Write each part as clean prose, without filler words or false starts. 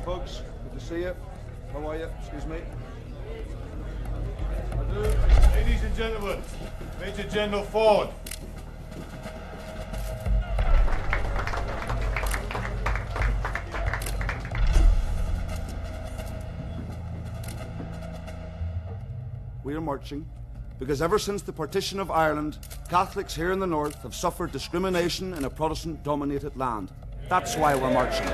Folks, good to see you. How are you? Excuse me. Ladies and gentlemen, Major General Ford. We are marching because ever since the partition of Ireland, Catholics here in the north have suffered discrimination in a Protestant-dominated land. That's why we're marching.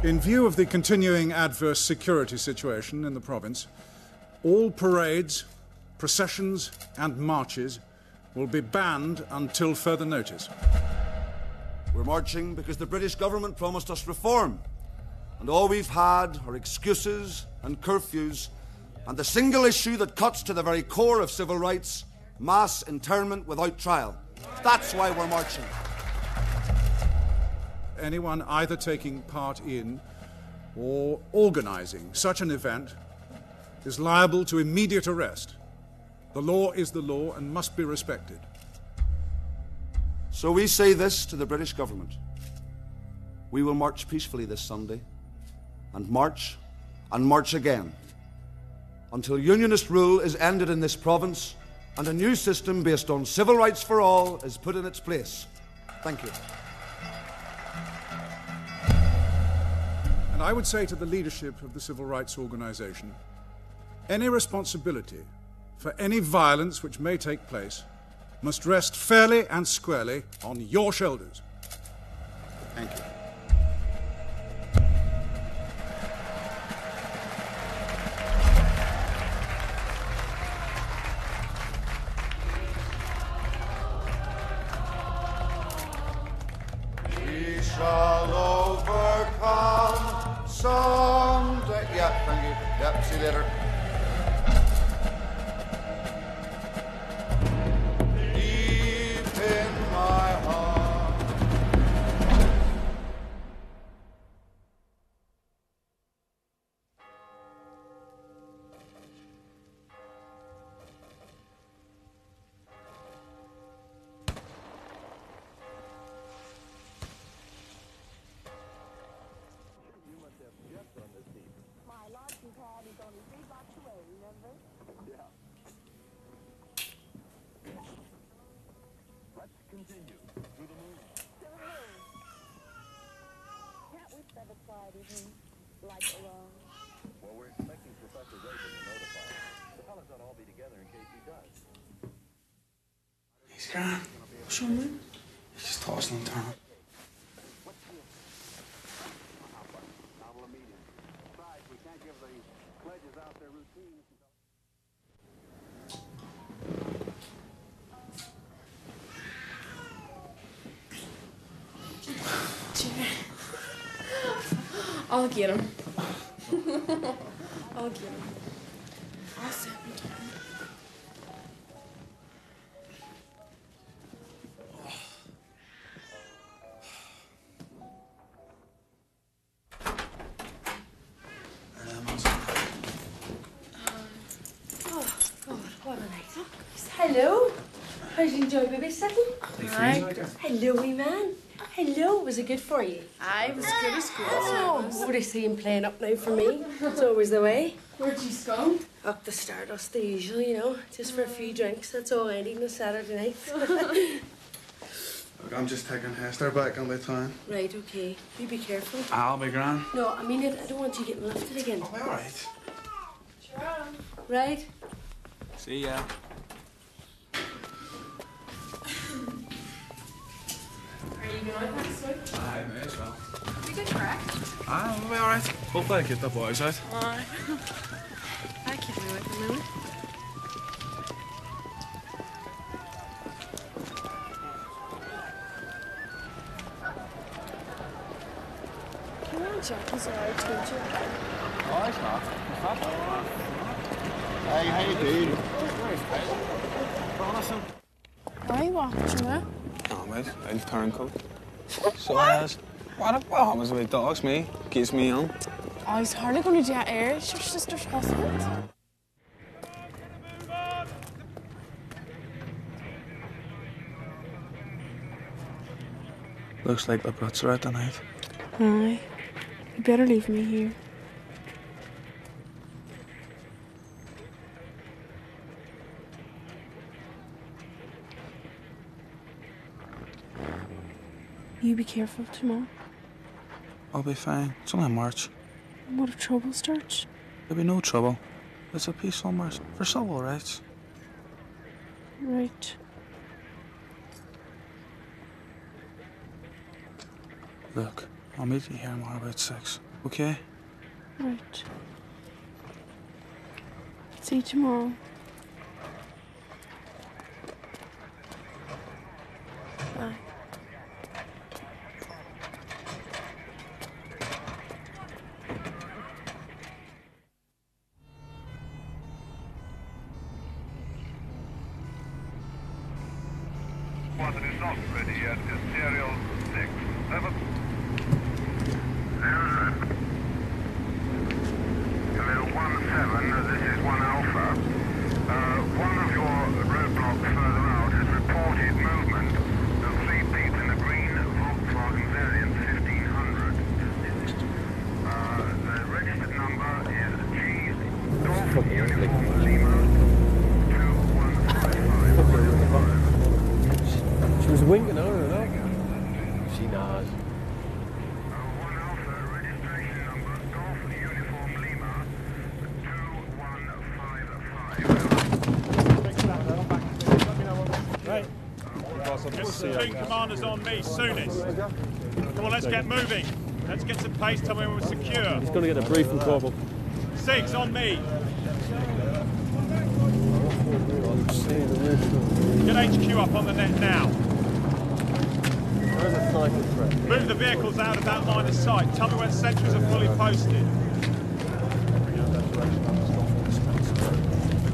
In view of the continuing adverse security situation in the province, all parades, processions and marches will be banned until further notice. We're marching because the British government promised us reform, and all we've had are excuses and curfews, and the single issue that cuts to the very core of civil rights, mass internment without trial. That's why we're marching. Anyone either taking part in or organising such an event is liable to immediate arrest. The law is the law and must be respected. So we say this to the British government. We will march peacefully this Sunday, and march again, until unionist rule is ended in this province and a new system based on civil rights for all is put in its place. Thank you. And I would say to the leadership of the civil rights organisation, any responsibility for any violence which may take place must rest fairly and squarely on your shoulders. Thank you. We shall overcome someday. Yeah, thank you. Yeah, see you later. Deep in my heart. My launching pad is only 3 blocks away, remember? Yeah. Let's continue through the moon. Can't we set aside even like alone? Well, we're expecting Professor Reagan to notify us. The fellas ought to all be together in case he does. He's gone. What's wrong with him? He's just tossing and turning. Novel meeting. Besides, we can't give the pledges out their routines until... I'll get him. I'll get him. I'll send him to him. Oh, God, what a night. Hello. How did you enjoy babysitting? Aye. Hello, wee man. Hello. Was it good for you? Aye, it was good as good. Oh, what I see him playing up now for me. It's always the way. Where'd you go? Up the Stardust, the usual, you know. Just for a few drinks. That's all I need on a Saturday night. Look, I'm just taking Hester back on the time. Right, okay. You be careful. I'll be grand. No, I mean it. I don't want you getting lifted again. I'll be alright. Right? See ya. you going out next week? Aye, may as well. You good crack? Aye, we'll be alright. Hopefully I get the boys out. Aye. I keep you with them, really. Come on, Jack, he's alright, don't you? Oh, it's not. Hey, how you doing? Why are you watching it? Oh, mate, I'll turncoat. So as. What happens with dogs, me? Keeps me young. Oh, he's hardly going to do that air. It's your sister's husband. Looks like the Brits are out tonight. Aye. You better leave me here. You be careful tomorrow. I'll be fine. It's only a march. What if trouble starts? There'll be no trouble. It's a peaceful march for civil rights. Right. Look, I'll meet you here tomorrow about 6, okay? Right. See you tomorrow. Bye. What is not ready yet is serial 6. Over. Hello, 1-7, this is 1 Alpha. One of your roadblocks further out has reported movement of 3 people in a green Volkswagen variant 1500. The registered number is G Golf Uniform Lima 2155. She was winking at her, no? She knows. 1 Alpha registration number Golf Uniform Lima 2155. Right. Two commanders on me, soonest. Come on, let's get moving. Let's get some pace, tell me when we're secure. He's going to get a briefing, Corporal. 6 on me. Get HQ up on the net now. There's a sniper threat. Move the vehicles out of that line of sight. Tell me when sentries are fully posted.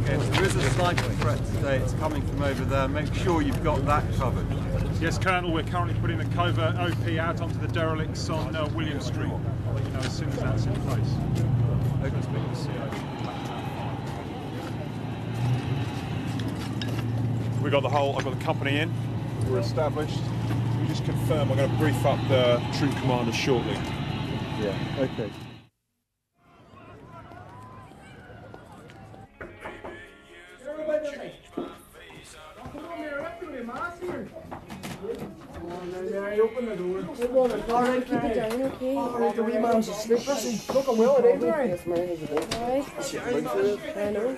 Okay, so there is a sniper threat today. It's coming from over there. Make sure you've got that covered. Yes, Colonel, we're currently putting a covert OP out onto the derelicts on William Street. I'll let you know as soon as that's in place. We got the whole, I've got the company in. We're established. We just confirm, I'm going to brief up the troop commander shortly. Yeah, okay. Open the door. Alright, keep it down, okay? Alright, the wee man's asleep. Looking well, ain't he? Yes, man, he's a bit. Alright. I know.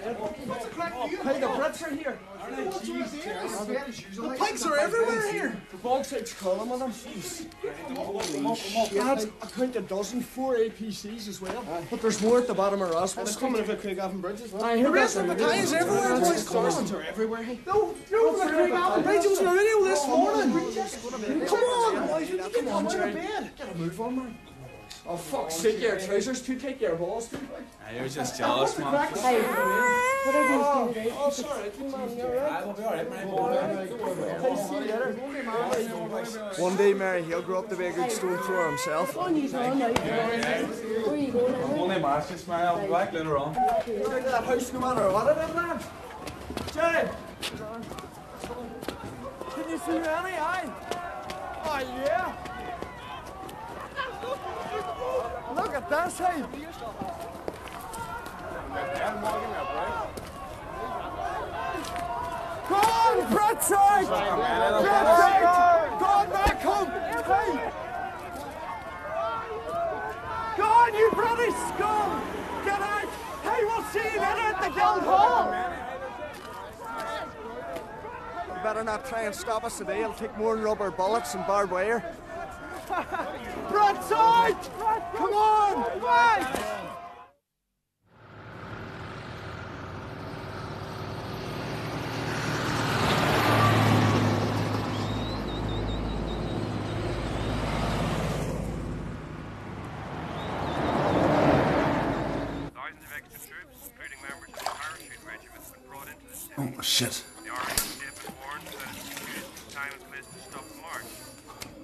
Hey, the Brits are here. The pigs are everywhere here. The bauxite's calling with them. I count a dozen, 4 APCs as well. But there's more at the bottom of Rasmus. Coming over Craigavon Bridge as well. The rest of the battalions everywhere, boys. Commands are everywhere. No, the Craigavon Bridge was on the radio this morning. Come on! Come on, you're in bed. Get a move on, man. Oh, fuck's sake, your trousers too tight, your balls too big. You're just jealous, man. Hey, what are these doing today? Oh, sorry, man, you're right. We'll be alright, mate. See you later. One day, Mary, he'll grow up to be a good stone thrower himself. Where are you going now? Where are you going now? Only matches, man. I'll be back later on. Go to that house no matter what it is, man. Jay! Can you see me any eye? Oh, yeah! Look at this, hey! Go on, Britside! Britside! Go on back home! Hey! Go on, you British scum! Get out! Hey, we'll see you later at the Guildhall! better not try and stop us today. It'll take more than rubber bullets and barbed wire. Broadside! Come on! Right! Oh, shit. The Army has been warned that it's used as time and place to stop the march.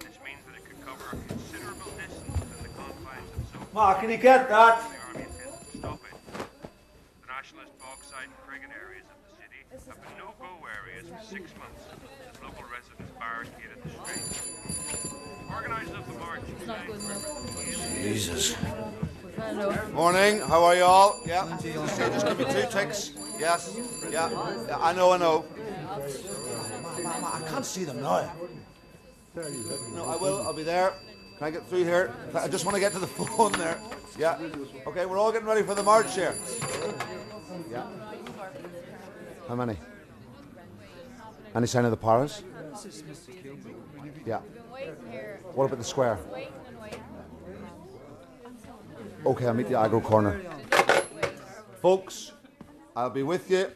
This means that it could cover a considerable distance within the confines of so. Mark, can you get that? The Army intends to stop it. The nationalist bauxite and frigate areas of the city have been no-go areas for 6 months as local residents barricaded the streets. Organisers of the march. Jesus. Morning, how are you all? Yeah. Just give me 2 ticks. Yes. Yeah. I know. I can't see them now. No, I will. I'll be there. Can I get through here? I just want to get to the phone there. Yeah. Okay, we're all getting ready for the march here. Yeah. How many? Any sign of the Paras? Yeah. What about the square? Okay, I'll meet the aggro corner. Folks, I'll be with you.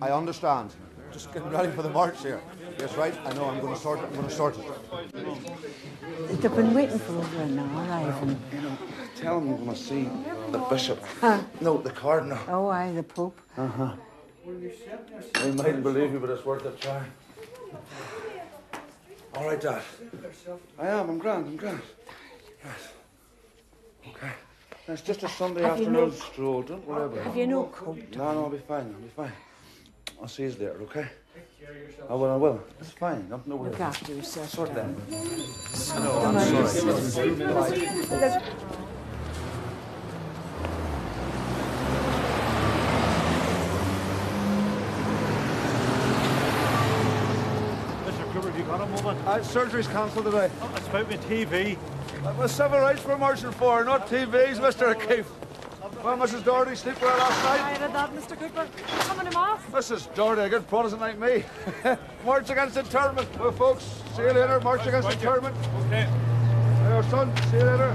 I understand. Just getting ready for the march here. Yes, right? I know, I'm going to sort it. They've been waiting for over an hour, Ivan. You know, tell them we're going to see the bishop. Huh? No, the cardinal. Oh, aye, the Pope. Uh-huh. They mightn't believe you, but it's worth a try. All right, Dad. I am, I'm grand. Yes. Okay. It's just a Sunday afternoon stroll, don't worry about it. Have you no coat? No, I'll be fine. I'll see you later, okay? I will. It's fine. Nothing to worry about. Look after yourself. Sort that. No, I'm sorry. Mr. Cooper, have you got a moment? Surgery's cancelled today. Oh, I spoke with TV. Well, civil rights we're marching for, not TVs, Mr. O'Keefe. Well, Mrs. Doherty, sleep well last night? I read that, Mr. Cooper. Coming him off. Mrs. Doherty, a good Protestant like me. March against internment. Well, folks, see you later. March against internment. Okay. Hey, son, see you later.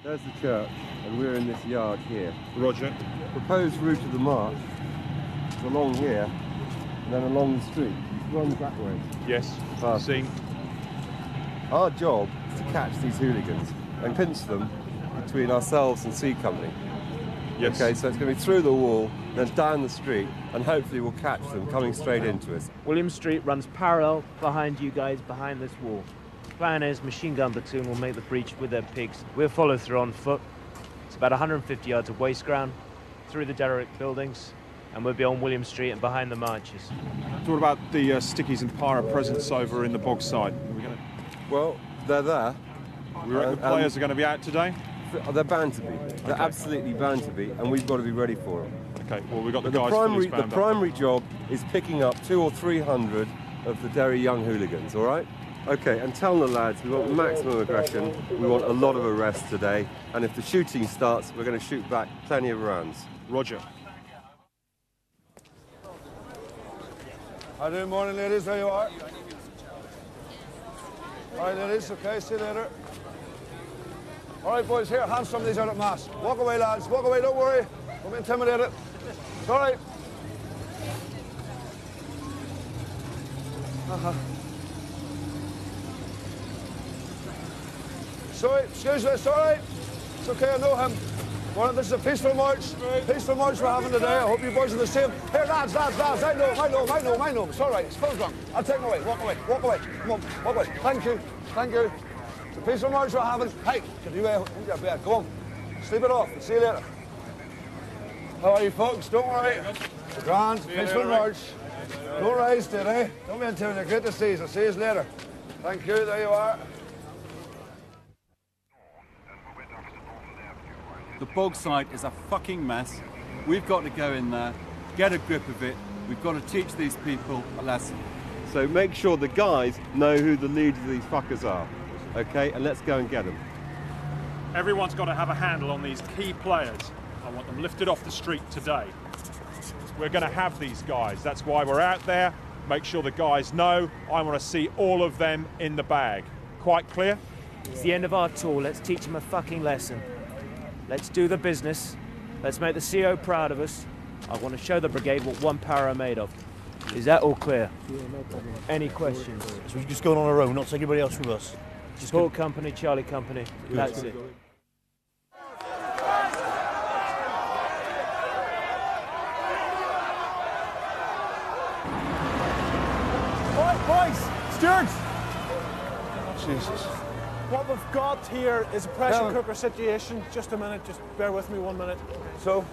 There's the church, and we're in this yard here. Roger. Proposed route of the march is along here, and then along the street. It runs that way. Yes. See. Our job is to catch these hooligans and pinch them between ourselves and C Company. Yes. Okay, so it's going to be through the wall, then down the street, and hopefully we'll catch them coming straight into us. William Street runs parallel behind you guys, behind this wall. Plan is machine gun platoon will make the breach with their pigs. We'll follow through on foot. It's about 150 yards of waste ground, through the derelict buildings, and we'll be on William Street and behind the marches. So what about the stickies and para presence over in the bog side? Well, they're there. We reckon the players are going to be out today? They're bound to be. They're absolutely bound to be, and we've got to be ready for them. Okay, well, we've got the But guys the primary job is picking up 200 or 300 of the Derry young hooligans, all right? Okay, and tell the lads we want maximum aggression, we want a lot of arrests today, and if the shooting starts, we're going to shoot back plenty of rounds. Roger. Hi, good morning, ladies. There you are. All right, ladies. Okay, see you later. All right, boys. Here, hand some of these out at mass. Walk away, lads. Walk away. Don't worry. Don't be intimidated. It's all right. Sorry, excuse me. It's all right. It's okay. I know him. Well, this is a peaceful march. Peaceful march we're having today. I hope you boys are the same. Here, lads. I know. It's all right. It's full drunk. I'll take him away. Walk away. Come on, walk away. Thank you. It's a peaceful march we're having. Hey, get you into your bed. Go on. Sleep it off. See you later. How are you, folks? Don't worry. Grand. Peaceful march. No rise today. Don't be intimidated. Great to see you. I'll see you later. Thank you. There you are. The bog site is a fucking mess. We've got to go in there, get a grip of it. We've got to teach these people a lesson. So make sure the guys know who the leaders of these fuckers are. okay? And let's go and get them. Everyone's got to have a handle on these key players. I want them lifted off the street today. We're going to have these guys. That's why we're out there. Make sure the guys know. I want to see all of them in the bag. Quite clear? It's the end of our tour. Let's teach them a fucking lesson. Let's do the business. Let's make the CO proud of us. I want to show the brigade what one power are made of. Is that all clear? Yeah, no problem. Any questions? So we're just going on our own, not take anybody else with us? Just Paul Company, Charlie Company. That's it. Boys, stewards! Jesus. What we've got here is a pressure cooker situation. Just a minute, just bear with me 1 minute. So,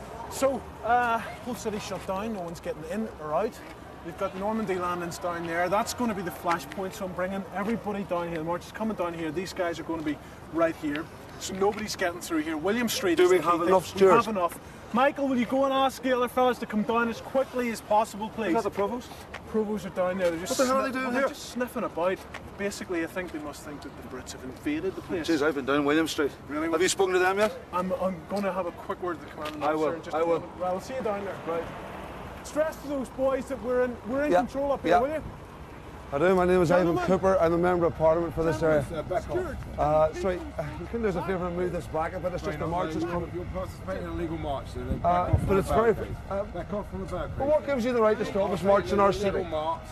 whole city shut down, no one's getting in or out. We've got Normandy landings down there. That's going to be the flashpoint, so I'm bringing everybody down here. The march is coming down here. These guys are going to be right here. So nobody's getting through here. William Street. Do we have enough stewards? We have enough. Michael, will you go and ask the other fellas to come down as quickly as possible, please? Is that the provost? Provosts are down there. They're just what the hell are they doing here? They're just sniffing about. Basically, I think they must think that the Brits have invaded the place. Jeez, I've been down William Street. Really? Have you spoken to them yet? I'm going to have a quick word with the commandant I will. officer in just I a will. moment. Well, I'll see you down there. Right. Stress to those boys that we're in control up here, Yeah. will you? I do. My name is Ivan Gentlemen. Cooper. I'm a member of Parliament for this area. Stewart. Sorry, you can do us a favour and move this back a bit. It's just the march is coming. You're participating in a legal march, so then But it's very. back off from the back. But what gives you the right to stop us march in our city?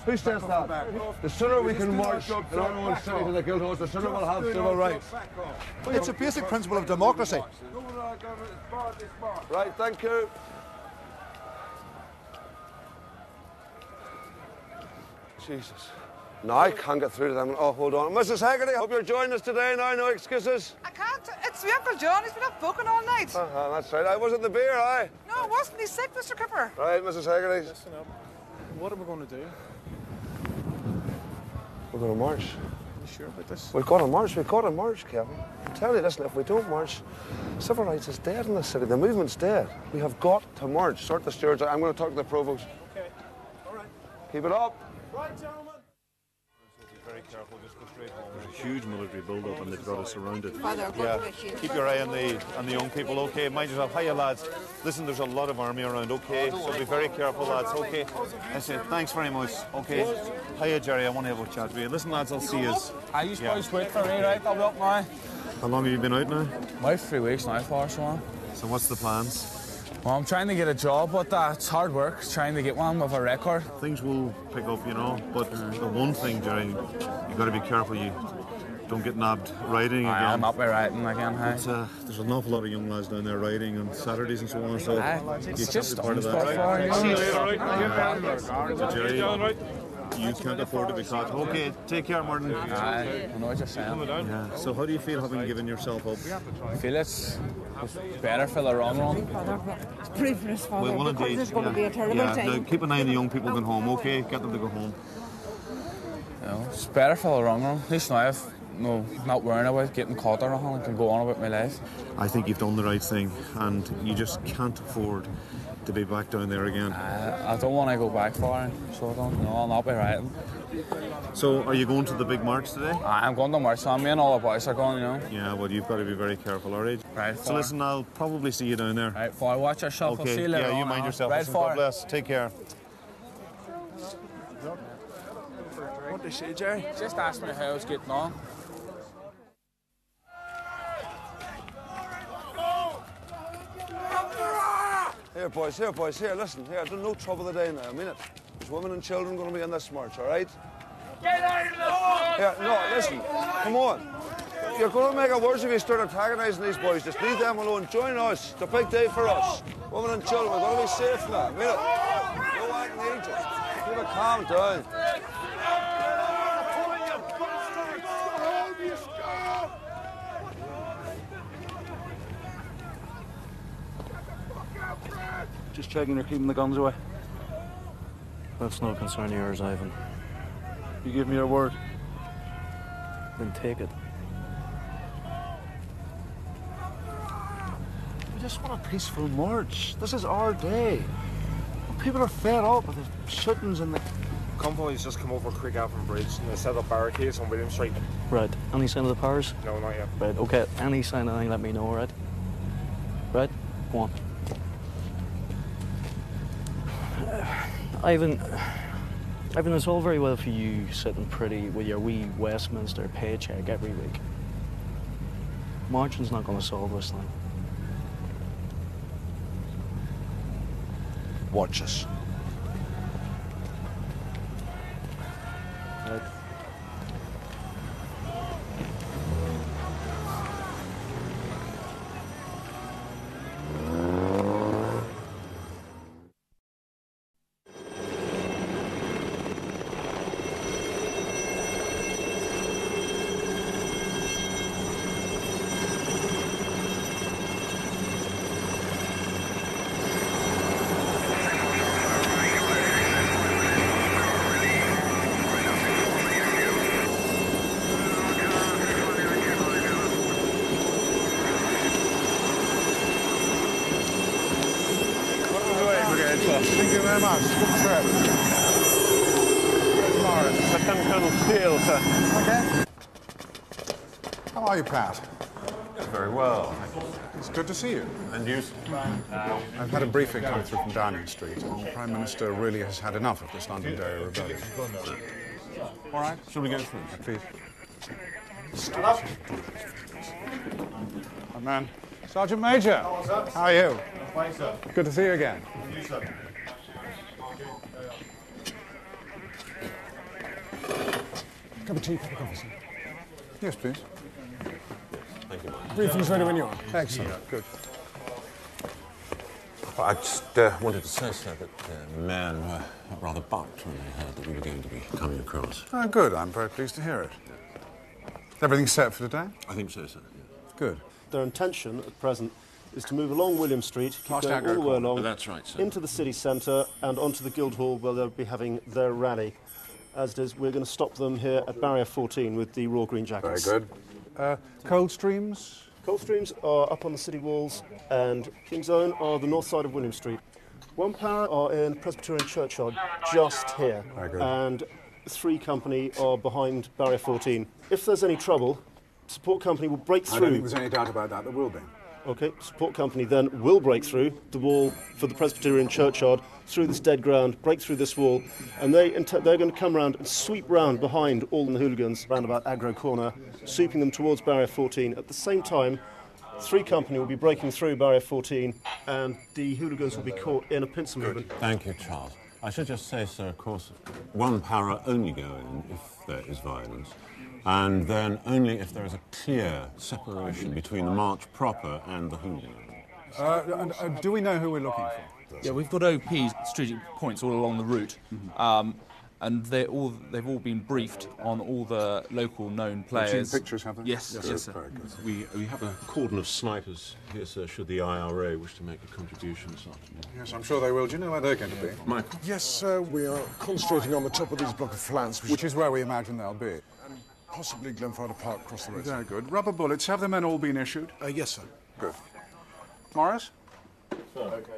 Who says that? The sooner we can march in our own city to the Guildhalls, the sooner we'll have civil rights. It's a basic principle of democracy. Right, thank you. Jesus. No, I can't get through to them. Oh, hold on. Mrs. Haggerty, hope you're joining us today now. No excuses. I can't. It's my Uncle John. He's been up booking all night. That's right. I wasn't the beer, aye. No, it wasn't. He's sick, Mr. Cooper. Right, Mrs. Haggerty. Listen up. What are we going to do? We're going to march. Are you sure about this? We've got to march. We've got to march, Kevin. I'm telling you, listen, if we don't march, civil rights is dead in this city. The movement's dead. We have got to march. Sort the stewards out. I'm going to talk to the provost. Okay. All right. Keep it up. Right, gentlemen. Very careful, just go straight home. There's a huge military build-up and they've got us surrounded. Father, Yeah, keep your eye on the young people, okay? Mind yourself. Hiya, lads. Listen, there's a lot of army around, okay? So be very careful, lads, okay? I said, thanks very much, okay? Hiya, Jerry, I want to have a chat with you. Listen, lads, I'll see you. I used to wait for me, right? I'll be up now. How long have you been out now? About 3 weeks now, for so on. So what's the plans? Well, I'm trying to get a job, but it's hard work, trying to get one with a record. Things will pick up, you know, but the one thing, Jerry, you've got to be careful you don't get nabbed riding again. I'll not be riding again, hey. But, there's an awful lot of young lads down there riding on Saturdays and so on, so you just part of that. So, Jerry, you can't afford to be caught. Okay, take care, Martin. I know what you're saying. Yeah. So how do you feel having given yourself up? I feel it's better for the long run. It's pretty for us, Father, Well, because indeed. there's going to be a terrible Now, time. keep an eye on the young people going home, okay? Get them to go home. You know, it's better for the long run. At least now I've not worrying about getting caught or anything. I can go on about my life. I think you've done the right thing, and you just can't afford to be back down there again. I don't want to go back far, so I don't. No, I'll not be riding. So, are you going to the big march today? I'm going to march. So me and all the boys are going, you know. Yeah, well, you've got to be very careful, all right? Right. So listen, I'll probably see you down there. Right, for watch yourself. Okay. I'll see you later Yeah, you on, mind yourself. Right, Listen, God for bless. Take care. What did they say, Jerry? Just ask me how I was getting on. Here, boys, here, listen, here, there's no trouble today now, I mean it. There's women and children going to be on this march, all right? Get out of the Here, no, listen, come on. You're going to make it worse if you start antagonising these boys. Just leave them alone. Join us. It's a big day for us. Women and children, we're going to be safe now. I mean it. No acting agents. Keep it calm down. Just checking you're keeping the guns away. That's no concern of yours, Ivan. You give me your word. Then take it. We just want a peaceful march. This is our day. People are fed up with the shootings and the convoys just come over Craigavon Bridge and they set up barricades on William Street. Right. Any sign of the powers? No, not yet. Right, okay. Any sign of anything, let me know, right? Right? Go on. Ivan, it's all very well for you sitting pretty with your wee Westminster paycheck every week. Marching's not going to solve this thing. Watch us. Right. Thank you very much. Good trip. Lieutenant Colonel Steele, sir. Okay. How are you, Pat? Very well. It's good to see you. And you? I've had a briefing come through from Downing Street, and the Prime Minister really has had enough of this Londonderry rebellion. All right. Shall we go through? Please. Stand up. My man. Sergeant Major. Hello, sir. How are you? Fine, sir. Good to see you again. And you, sir. Cup of tea for the coffee, sir. Yes, please. Thank you, Mike. Briefing's ready when you are. Excellent. Good. Well, I just wanted to say, sir, that the men were rather bucked when they heard that we were going to be coming across. Oh, good. I'm very pleased to hear it. Everything set for today? I think so, sir. Yeah. Good. Their intention at present is to move along William Street, keep going all the way along that's right, sir. into the city centre and onto the Guildhall where they'll be having their rally. As it is, we're going to stop them here at Barrier 14 with the Royal Green Jackets. Very good. Coldstreams? Coldstreams are up on the city walls and King's Own are the north side of William Street. One Para are in Presbyterian Churchyard just here. Very good. And 3 Company are behind Barrier 14. If there's any trouble, Support Company will break through. I don't think there's any doubt about that. There will be. OK, Support Company then will break through the wall for the Presbyterian Churchyard, through this dead ground, break through this wall, and they're going to come round and sweep round behind all the hooligans round about Aggro Corner, sweeping them towards Barrier 14. At the same time, 3 Company will be breaking through Barrier 14, and the hooligans will be caught in a pincer movement. Thank you, Charles. I should just say, sir, of course, one Para only go in if there is violence. And then only if there is a clear separation between the march proper and the hooligans. Do we know who we're looking for? Yeah, we've got OPs, strategic points all along the route, and they've all been briefed on all the local known players. You've seen pictures, have they? Yes, yes, sir. Very good. We have a cordon of snipers here, sir, should the IRA wish to make a contribution this afternoon. Yes, I'm sure they will. Do you know where they're going to be? Michael? Yes, sir. We are concentrating on the top of these block of flats. Which is where we imagine they'll be. Possibly Glenfather Park across the road. Very good. Rubber bullets. Have the men all been issued? Yes, sir. Good. Morris?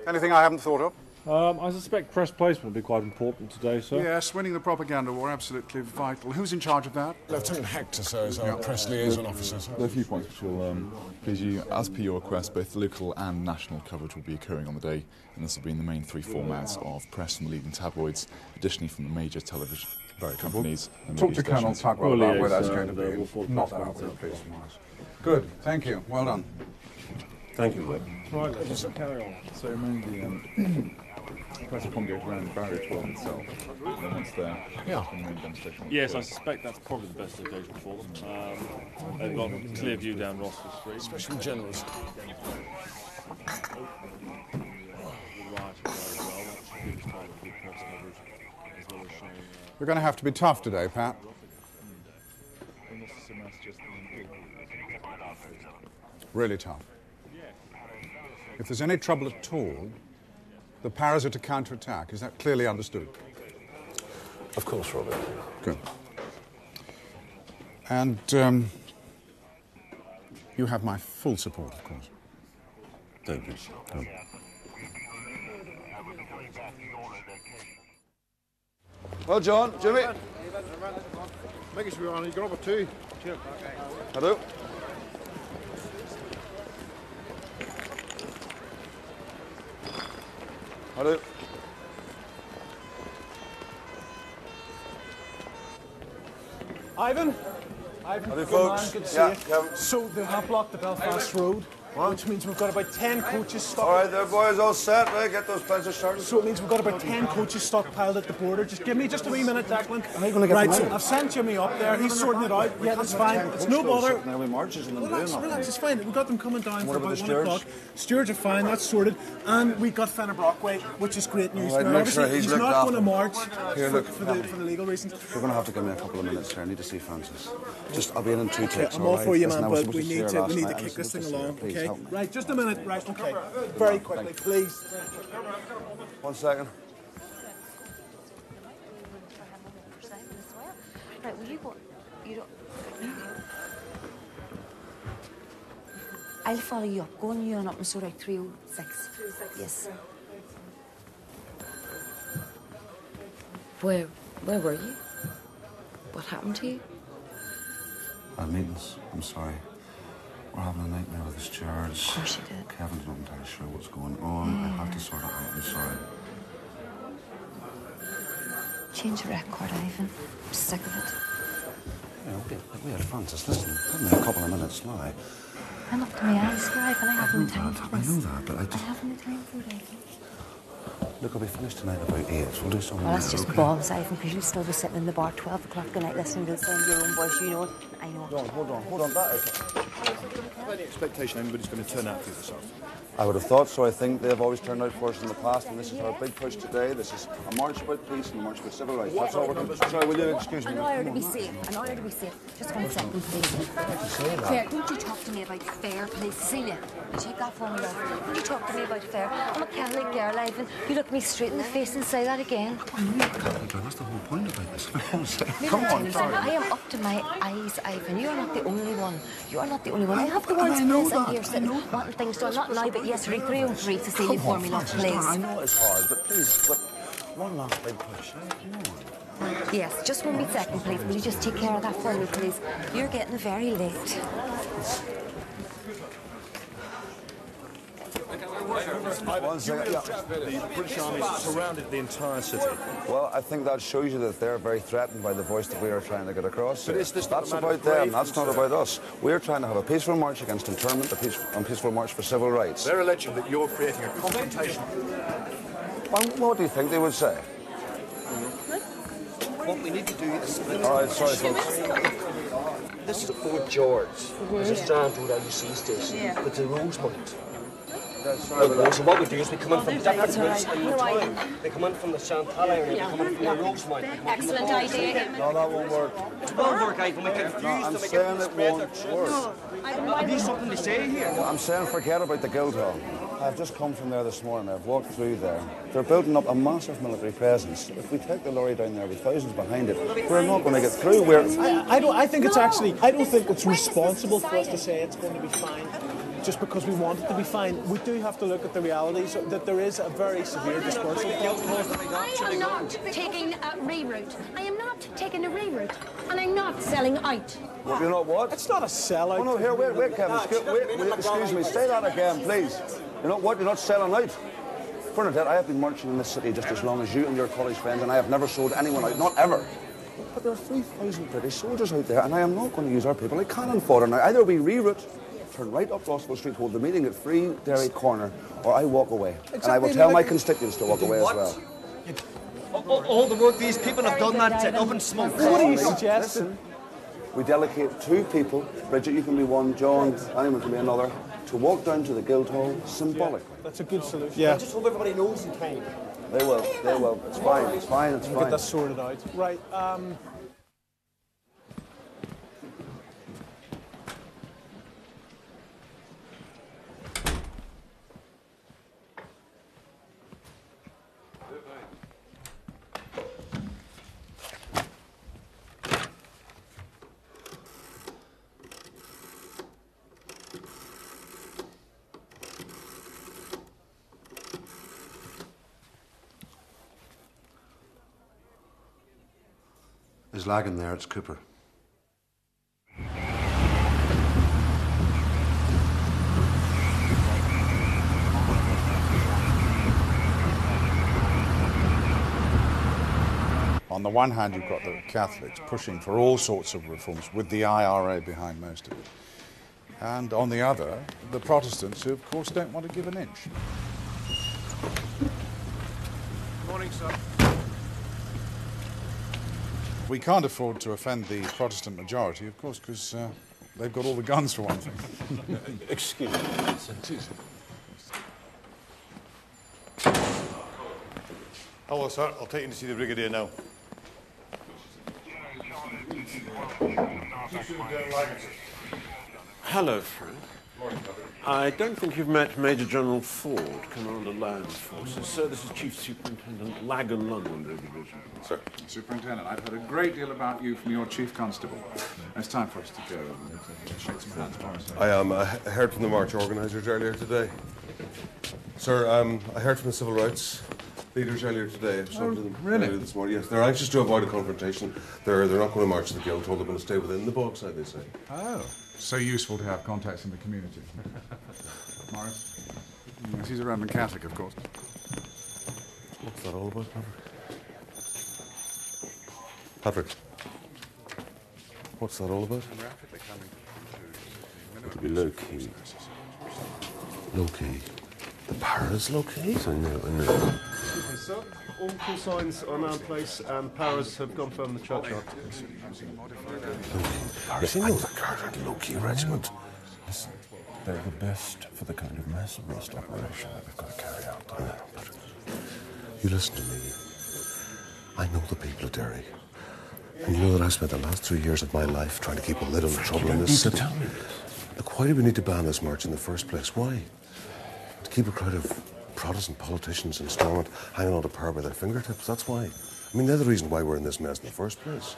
Anything I haven't thought of? I suspect press placement will be quite important today, sir. Yes, winning the propaganda war, absolutely vital. Who's in charge of that? Lieutenant Hector, sir, is our press liaison officer, sir. There are a few points which will please you. As per your request, both local and national coverage will be occurring on the day, and this will be in the main 3 formats of press from the leading tabloids, additionally from the major television companies. Talk to Colonel Tuckwell about where that's going to be. Not that, please, Morris. Good, thank you. Well done. Thank you, Rick. Right, let's just carry on. So mainly the press will congregate around Barrier 12 itself. And once there, the main demonstration. Yes, I suspect that's probably the best location for them. They've got a clear view down Rossford Street. Especially generals. We're going to have to be tough today, Pat. Really tough. If there's any trouble at all, the Paras are to counter-attack. Is that clearly understood? Of course, Robert. Good. And you have my full support, of course. Thank you. Well, John, Jimmy. Make us be on. You got over 2. Hello. Hello. Ivan, Hello, good folks. man, good to see Yeah, you. Kevin. So they have blocked the Belfast Road, which means we've got about 10 coaches stocked. All right, there, boys, all set. Right, get those pencils started. So it means we've got about 10 coaches stockpiled at the border. Just give me just a wee minute, Declan. How are you gonna get right, them so out? I've sent Jimmy up there. He's sorting it out. Yeah, that's fine. It's no bother. Now we marches and then doing nothing. Relax, it's fine. We've got them coming down And for what about about the 1 stewards? o'clock. Stewards are fine, that's sorted. And we got Fenner Brockway, which is great news. All right, Now, make obviously, sure he's he's looked not after. going to march Here, look, for the legal reasons. You're going to have to give me a couple of minutes here. I need to see Francis. Just, I'll be in 2 takes. I'm all for you, Listen, man, I was but supposed we see need her last to night. I kick was this thing supposed to see her. along, Please, okay? help me. Right, just a minute. Right, okay. Very quickly, please. 1 second. Right, will you go? You don't. I'll follow you up. Go on you on up and sort out 306. 306. Yes. Where were you? What happened to you? Meetings. I'm sorry. We're having a nightmare with the stewards. Of course you did. Kevin's not entirely sure what's going on. I have to sort it out. I'm sorry. Change the record, Ivan. I'm sick of it. Yeah, wait, Francis, listen. Give me a couple of minutes now. I'm up to my eyes here, Ivan. I haven't the time for I this. know that, but I I just... haven't the time for it, Ivan. Look, I'll be finished tonight about 8. We'll do something Well, that's later, just okay? balls, Ivan, because you'll still be sitting in the bar 12 o'clock tonight listening to the sound of your own voice. You know it. I know it. Hold on. That is... Any expectation anybody's going to turn out for you this afternoon? I would have thought so. I think they've always turned out for us in the past, and this is our big push today. This is a march about peace and a march about civil rights. That's all we're doing. Sorry, will you excuse me? I'm honored to be safe. I'm honored to be safe. Just 1 second, please. Fair. Don't you talk to me about fair, please. Cecilia, you take that for me, love. Don't you talk to me about fair. I'm a Catholic girl, Ivan. You look me straight in the face and say that again. That's the whole point about this. Come on, I am up to my eyes, Ivan. You are not the only one. You are not the only one. I have the ones present here sitting wanting things done. Not now, but yesterday, 303, Cecilia, for me, love, please. I know it's hard, but please, look, one last big push. Come on. Yes, just 1 second, please. Will you just take care of that for me, please? You're getting very late. The British Army surrounded the entire city. Well, I think that shows you that they're very threatened by the voice that we are trying to get across. But is this That's not a matter about of them. brave That's not concern? about us. We're trying to have a peaceful march against internment, a peaceful march for civil rights. They're alleging that you're creating a confrontation. What do you think they would say? What we need to do is split. All right, sorry, folks. This is Fort George. There's a strand road IUC station with the Rosemount. So what we do is we come in from different routes in the town. They come in from the Chantal area, they come in from the Rosemount. Excellent idea. No, that won't work. It will work, Ivan. We confuse No, I'm them. We saying get it won't work. Have you something to say here? I'm saying forget about the Guildhall. I've just come from there this morning. I've walked through there. They're building up a massive military presence. If we take the lorry down there with thousands behind it, we're not going to get through. I don't think it's responsible for us to say it's going to be fine just because we want it to be fine. We do have to look at the realities that there is a very severe dispersal. I am not taking a reroute. I am not taking a reroute. And I'm not selling out. Well, you know what? It's not a sellout. Oh, no, here, wait, Kevin. Excuse me. Say that again, please. You know what? You're not selling out. Bernadette, I have been marching in this city just as long as you and your college friends, and I have never sold anyone out. Not ever. But there are 3,000 British soldiers out there, and I am not going to use our people like cannon fodder. Now, either we reroute, turn right up Rossville Street, hold the meeting at 3 Derry Corner, or I walk away. And I will tell my constituents to walk away as well. All the work these people have done, that's it, up in smoke. What are you suggesting? We delegate 2 people, Bridget, you can be one, John, anyone can be another, to walk down to the Guildhall symbolically. That's a good solution. I just hope everybody knows in time. They will. It's fine, it's fine. Get that sorted out. Right, is lagging there, it's Cooper. On the one hand, you've got the Catholics pushing for all sorts of reforms, with the IRA behind most of it. And on the other, the Protestants, who of course don't want to give an inch. Morning, sir. We can't afford to offend the Protestant majority, of course, because they've got all the guns for one thing. Excuse me. Hello, sir. I'll take you to see the Brigadier now. Hello, Frank. I don't think you've met Major General Ford, Commander Land Forces. Sir, this is Chief Superintendent Lagan London Division. Sir. Superintendent, I've heard a great deal about you from your Chief Constable. It's time for us to go and shake some hands for us. I heard from the march organisers earlier today. Sir, I heard from the civil rights leaders earlier today. I've spoken to them earlier this morning. Yes, they're anxious to avoid a confrontation. They're not going to march to the Guildhall. They're going to stay within the Bogside, they say. Oh, so useful to have contacts in the community. Morris? Yes, he's a Roman Catholic, of course. What's that all about, Patrick? What's that all about? It'll be low-key. Low-key? The Paras low-key? I know. So, all call signs are now in place and Paras have gone from the churchyard. Yes, I know the Carter low-key regiment. Listen, they're the best for the kind of mass arrest operation that we've got to carry out. But you listen to me. I know the people of Derry. And you know that I spent the last 3 years of my life trying to keep a lid on the trouble in this city. Tell me this. Look, why do we need to ban this march in the first place? Why? To keep a crowd of Protestant politicians in Stormont hanging on to power by their fingertips, that's why. I mean, they're the reason why we're in this mess in the first place.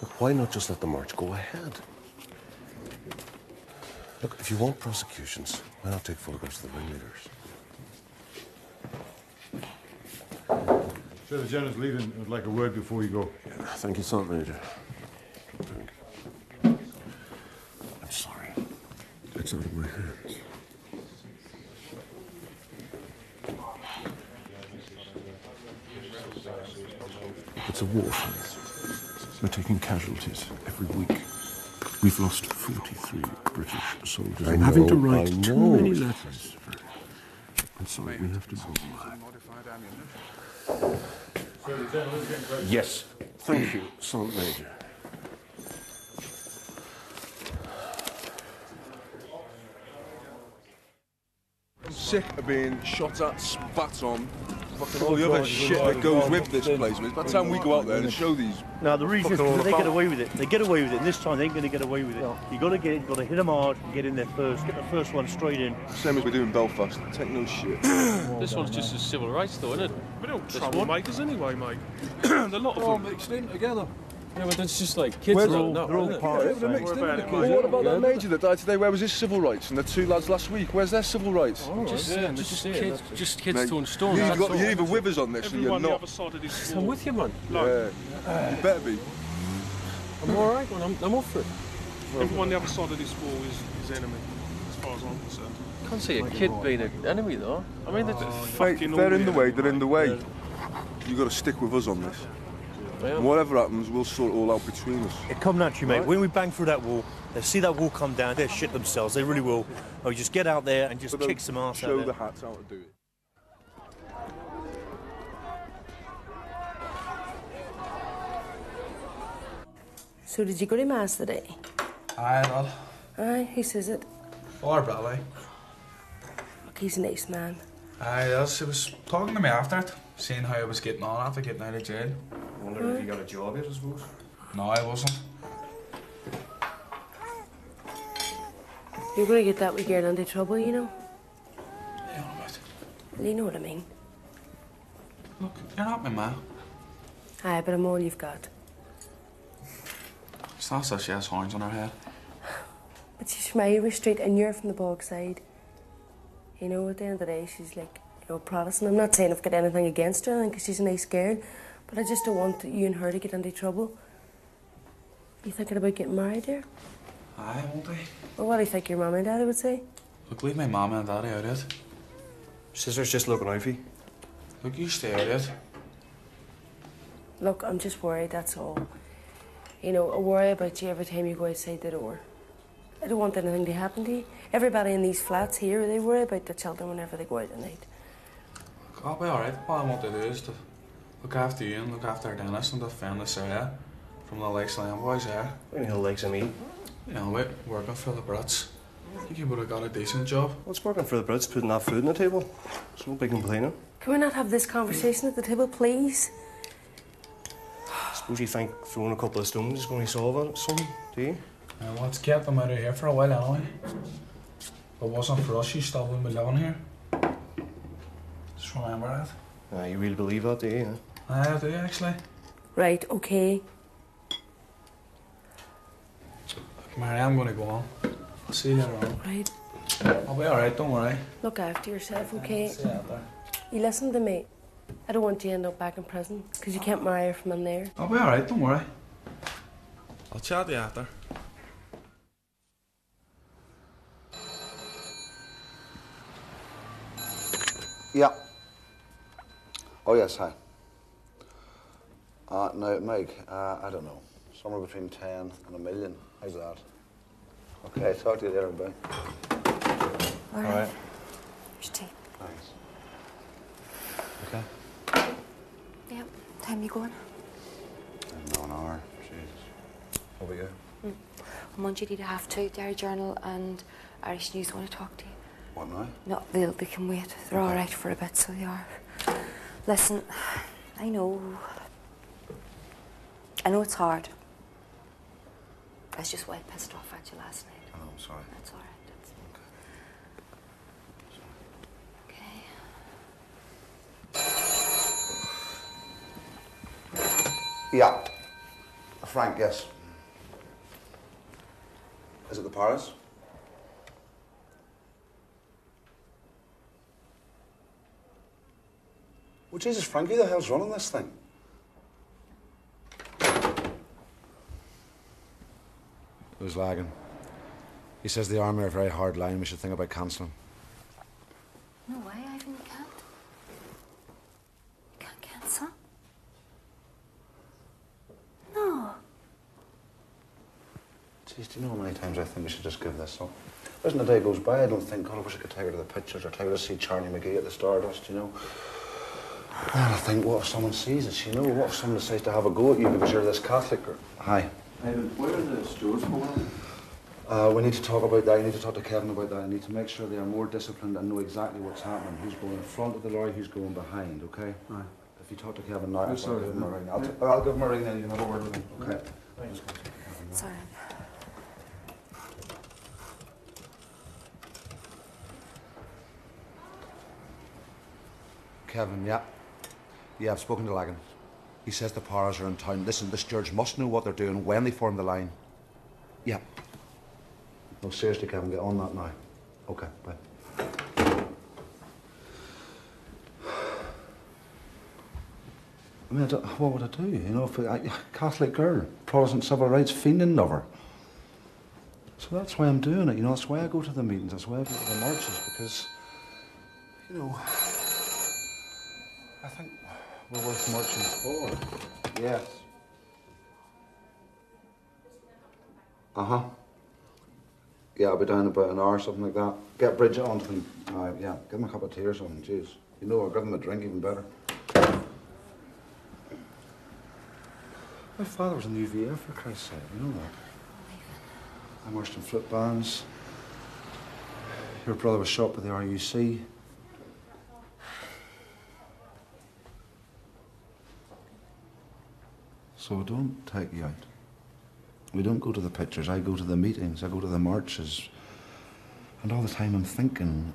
Look, why not just let the march go ahead? Look, if you want prosecutions, why not take photographs of the ringleaders? Sir, the General's leaving. I'd like a word before you go. Thank you, Sergeant Major. I'm sorry. It's out of my hands. It's a war. We're taking casualties every week. We've lost 43 British soldiers. I'm having to write too many letters. I'm sorry, we have to go. Yes, thank you, Sergeant Major. I'm sick of being shot at, spat on, fucking all the other shit that goes with this place. It's about time we go out there and show these. No, the reason is because they get away with it. They get away with it, and this time they ain't going to get away with it. You got to get it, got to hit them hard, and get in there first, get the first one straight in. Same as we do in Belfast. Take no shit. This one's just as civil rights, though, isn't it? We're all troublemakers anyway, mate. There's a lot of all them mixed in together. Yeah, but it's just like kids. They're all part of it. Mixed in. What about that major that died today? Where was his civil rights? And the two lads last week, where's their civil rights? Just kids throwing stones. You're either with us on this or you're not. I'm with you, man. Yeah. You better be. I'm all right, man. I'm off for it. Everyone on the other side of this wall is enemy, as far as I'm concerned. I can't see a kid being an enemy, though. I mean, they're in the way. They're in the way. You've got to stick with us on this. And whatever happens, we'll sort it all out between us. It come naturally, mate. When we bang through that wall, they see that wall come down, they'll shit themselves. They really will. Or just get out there and just kick some ass out there. Show the hats how to do it. So did you go to Mass today? Aye, well. Aye, who says it? Our brother. Look, he's a nice man. Aye, he was talking to me after it, seeing how I was getting on after getting out of jail. Wondering if you got a job yet, I suppose? No, I wasn't. You're going to get that with girl into trouble, you know? Yeah, all right. Well, you know what I mean. Look, you're not my ma. Aye, but I'm all you've got. It's not that she has horns on her head. But she's from Irish Street and you're from the Bogside. You know, at the end of the day, she's like, you know, Protestant. I'm not saying I've got anything against her because she's a nice girl, But I just don't want you and her to get into trouble. You thinking about getting married there? Aye, won't I? Or what do you think your mum and daddy would say? Look, leave my mum and daddy out of it. Sister's just looking out for you. Look, you stay out of it. Look, I'm just worried, that's all. You know, I worry about you every time you go outside the door. I don't want anything to happen to you. Everybody in these flats here, they worry about the children whenever they go out at night. Look, I'll be alright. All I want to do is to look after you and look after Dennis and defend this area from the likes of them boys there. What do you know, likes of me? You know, mate, working for the Brits. I think you would have got a decent job. What's working for the Brits? Putting that food on the table? There's no big complaining. Can we not have this conversation at the table, please? I suppose you think throwing a couple of stones is going to solve something, do you? Well, it's kept them out of here for a while anyway. If it wasn't for us, you still wouldn't be living here. Just remember that. You really believe that, do you? I do, actually. Right, okay. Mary, I'm going to go on. I'll see you later on. Right. I'll be alright, don't worry. Look after yourself, okay? See you out there. You listen to me. I don't want you to end up back in prison, because you can't marry her from in there. I'll be alright, don't worry. I'll chat to you after. Yeah. Oh, yes, hi. Now, Meg, I don't know. Somewhere between 10 and a million. How's that? Okay, talk to you later, bye. All right. Here's tea. Thanks. Okay? Yeah. Time you going? In an hour. Jesus. Over you. On Monday, you need to have to. Derry Journal and Irish News want to talk to you. What now? No, they can wait. They're all right for a bit, so they are. Listen, I know it's hard. I was just well pissed off at you last night. Oh, I'm sorry. That's all right. Yeah. Frank, yes. Is it the Paris? Well, Jesus, Frank, who the hell's running this thing? Who's lagging? He says the army are a very hard line. We should think about cancelling. No way, Ivan, you can't. You can't cancel. No. Jeez, do you know how many times I think we should just give this up? As the day goes by, I don't think, God, I wish I could take her to the pictures or take her to see Charlie McGee at the Stardust, you know? And I think, what if someone sees us, you know? What if someone decides to have a go at you because you're this Catholic? Or... Hi. Where are the stewards going? We need to talk about that. I need to talk to Kevin about that. I need to make sure they are more disciplined and know exactly what's happening. Who's going in front of the lorry, who's going behind, okay? Aye. If you talk to Kevin now, I'll give sorry. him a ring. I'll give him a ring then, you can have a word with him. Okay. Thanks. Sorry. Kevin, yeah. Yeah, I've spoken to Lagan. He says the powers are in town. Listen, this George must know what they're doing when they form the line. Yeah. No, seriously, Kevin, get on that now. Okay, bye. I mean, what would I do? You know, if Catholic girl, Protestant civil rights fiending lover. So that's why I'm doing it. You know, that's why I go to the meetings. That's why I go to the marches, because, you know, I think we're worth marching for. Yes. Uh-huh. Yeah, I'll be down in about an hour or something like that. Get Bridget onto them. Yeah, give them a cup of tea or something. Jeez. You know, I'll give them a drink even better. My father was in the UVA, for Christ's sake. You know that. I marched in flute bands. Your brother was shot by the RUC. So I don't take you out. We don't go to the pictures. I go to the meetings. I go to the marches. And all the time I'm thinking,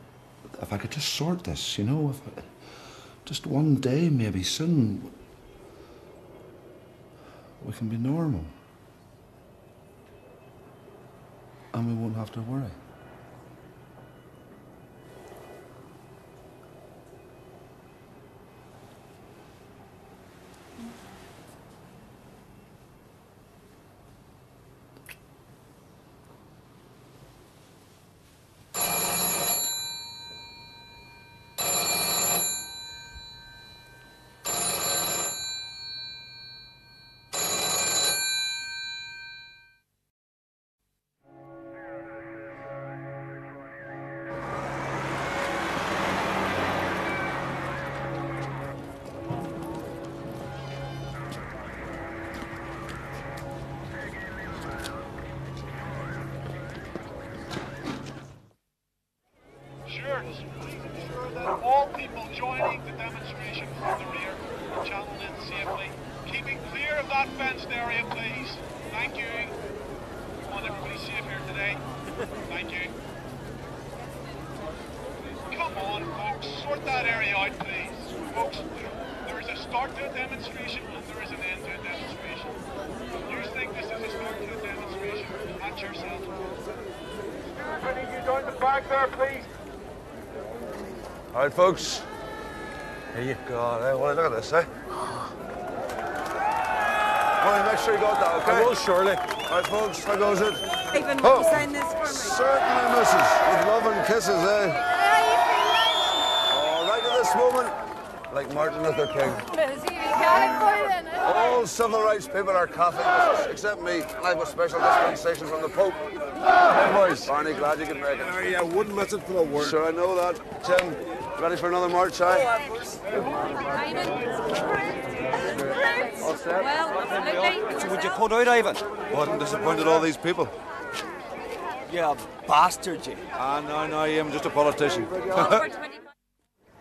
if I could just sort this, you know, just one day maybe soon, we can be normal. And we won't have to worry. Thank you. Come on, folks, sort that area out, please. Folks, there is a start to a demonstration and there is an end to a demonstration. You think this is a start to a demonstration? Not yourself. I need you down the back there, please. All right, folks. Here you go. Hey, well, look at this, eh? Well, make sure you got that, okay? I will, surely. All right, folks, how goes it? Even will you sign this for me? Certainly, missus. With love and kisses, eh? All right at this moment, like Martin Luther King. All civil rights people are Catholics, except me, and I have a special dispensation from the Pope. Hey, boys. Barney, glad you could make it. Yeah, I wouldn't miss it for a word. Sure, I know that. Tim, ready for another march, eh? Well, absolutely. So would you cut out, Ivan? Well, I'm disappointed all these people. Yeah, bastard, you. No, I'm just a politician.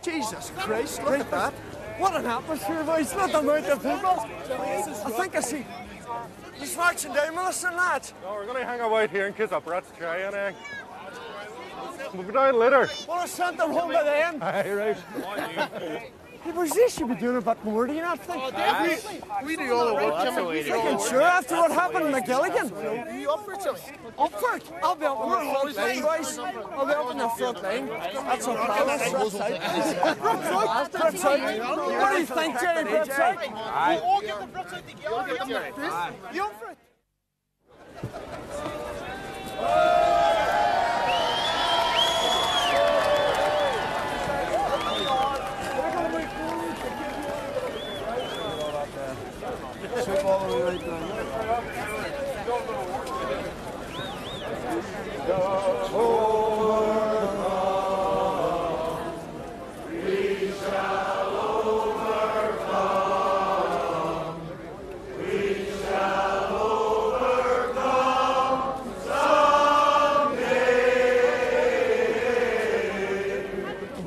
Jesus Christ, look at that. What an atmosphere, boys. Look at the amount of people. I think I see. He's marching down with us and that. No, we're going to hang out here in case the brats try anything. We'll be down later. Well, I sent them home by then. Aye, right. Hey, boys, they should be doing a bit more, do you not think? We do all the work, Jimmy. Sure, after what happened in McGilligan. Are you up for it, Jimmy? Up for it? I'll be up in the front line, boys. I'll be up in the front line. That's no problem. Brits out. What do you think, Jerry? Brits out? We'll all get the Brits out together. You up for it? Sweep all the way right down.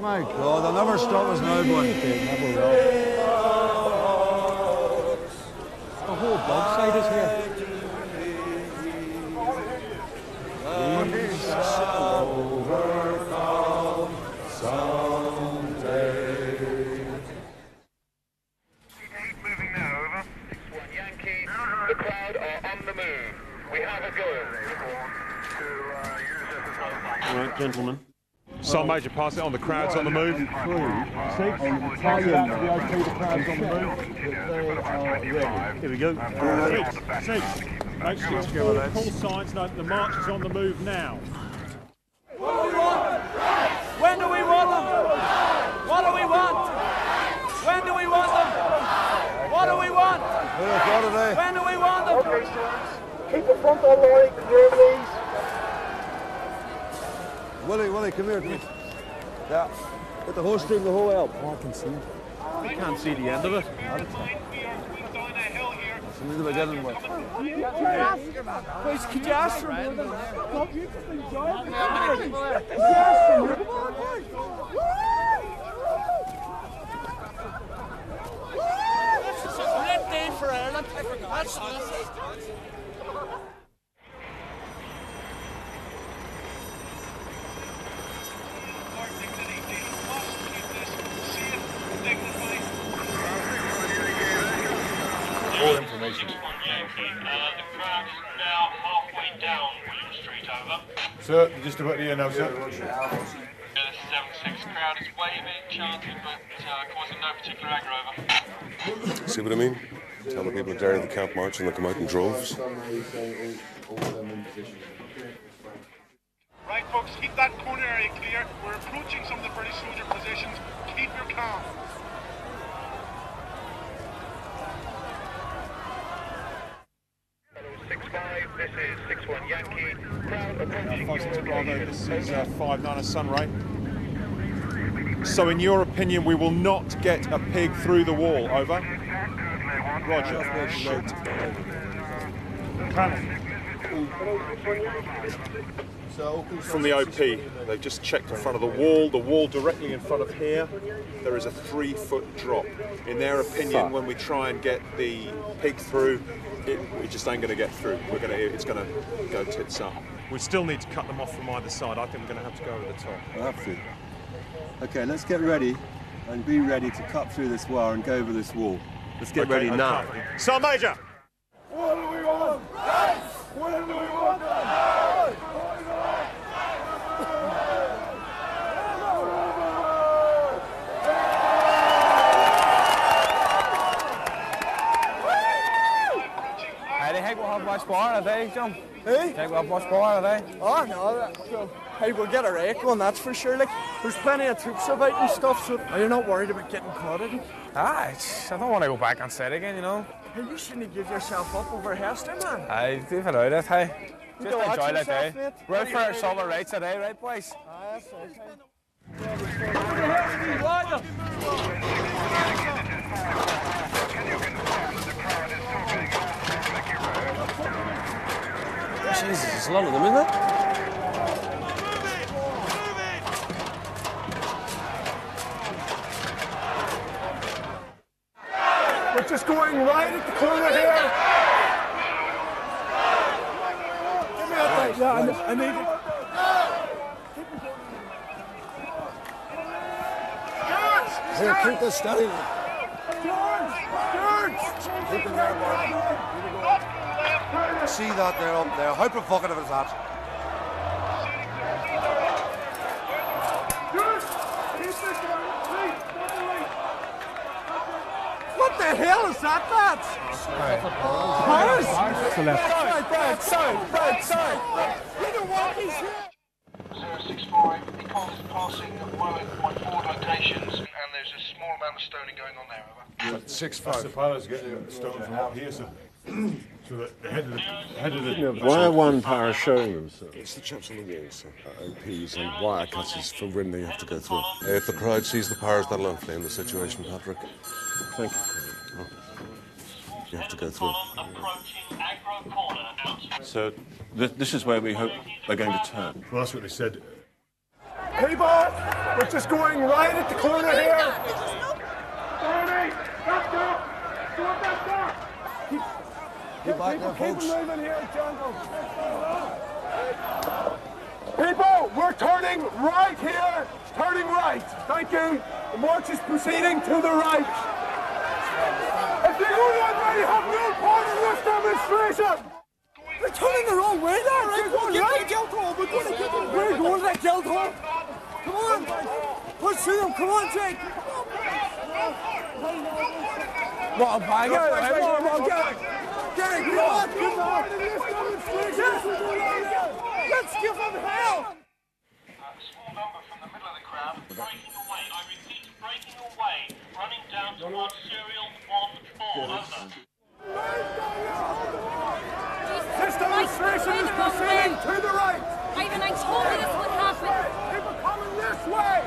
My God, they'll never stop us now, boy. They never will. The whole dog side is here. We shall overcome someday. Moving now, over. 6-1 Yankee. The crowd are on the move. We have a go. All right, gentlemen. Some major pass it on, the crowd's on the move. 6, Italian, the crowd's on the move. Here we go. 6. Make sure it's full signs. No, the march is on the move now. What do we want? When do we want them? What do we want? When do we want them? What do we want? When do we want them? Okay, sirs. Keep the front of the line clear, please. Willie, come here. Yeah. Get the whole stream, the whole help. Oh, I can see it. I can't see the end of it. We are going down a hill here. It's a little bit getting wet. Boys, could you ask for more than that? You can enjoy it. It's a great day for Ireland. That's More information. The crowd is now halfway down William Street, over. Sir, just about here now, sir. The 76 crowd is waving, chanting, but causing no particular aggro, over. See what I mean? Tell the people at Derry they can't march and they come out in droves. Right, folks, keep that corner area clear. We're approaching some of the British soldier positions. Keep your calm. This is 6-1 Yankee. Crowd approaching This is 5-9 Sunray. So in your opinion, we will not get a pig through the wall, over? Roger. From the OP, they've just checked in front of the wall directly in front of here, there is a 3-foot drop. In their opinion, when we try and get the pig through, it just ain't going to get through. It's going to go tits up. We still need to cut them off from either side. I think we're going to have to go over the top. We'll have to. Okay, let's get ready and be ready to cut through this wire and go over this wall. Let's get ready now. Sergeant Major! What do we want? Right! When do we want them? Right! They think we'll have much more, are they, John? Hey? Think we'll have much more, are they? Oh, no. Hey, we'll get a rake on, that's for sure. Like, there's plenty of troops about and stuff, so are you not worried about getting caught in? I don't want to go back on set again, you know. Hey, you shouldn't give yourself up over Hester, man. Aye, leave it out it, hey. You Just don't enjoy watch that day. yourself, mate. We're out for our summer rights today, right, boys? Aye, that's right. Jesus, there's a lot of them, isn't there? We're just going right at the corner here. Give me that thing. Yeah, I need it. Here, keep this steady. Keep it there, boy. See that there up there? How provocative is that? What the hell is that, lads? Paris? Sorry. You don't want these here. 064, because passing well in my forward locations, and there's a small amount of stoning going on there, over. 6-5. The pilot's getting stolen from up here, so the head of the... Why are one para showing themselves? It's the chaps on the walls, OPs and wire cutters for when they have to go through. If the crowd sees the powers, that'll inflame the situation, Patrick. Thank you. You have to go through. So this is where we hope they're going to turn. Well, that's what they said. Hey, Bob, we're just going right at the corner here. Keep back there, folks. Keep moving here, Jungle. People, we're turning right here. Turning right. Thank you. The march is proceeding to the right. If you already have no part in this demonstration, we're turning the wrong way there, right? We're going to the Guildhall. We're going to the Guildhall. Come on. Push through them. Come on, Jake. Well, bang it. Come on, get it. Get it. Come on. Come on. Let's give them hell. Small number from the middle of the crowd breaking away. I repeat, breaking away, running down towards serial 1-4. Over. This demonstration is proceeding to the right. Ivan, I told you this would happen. People coming this way.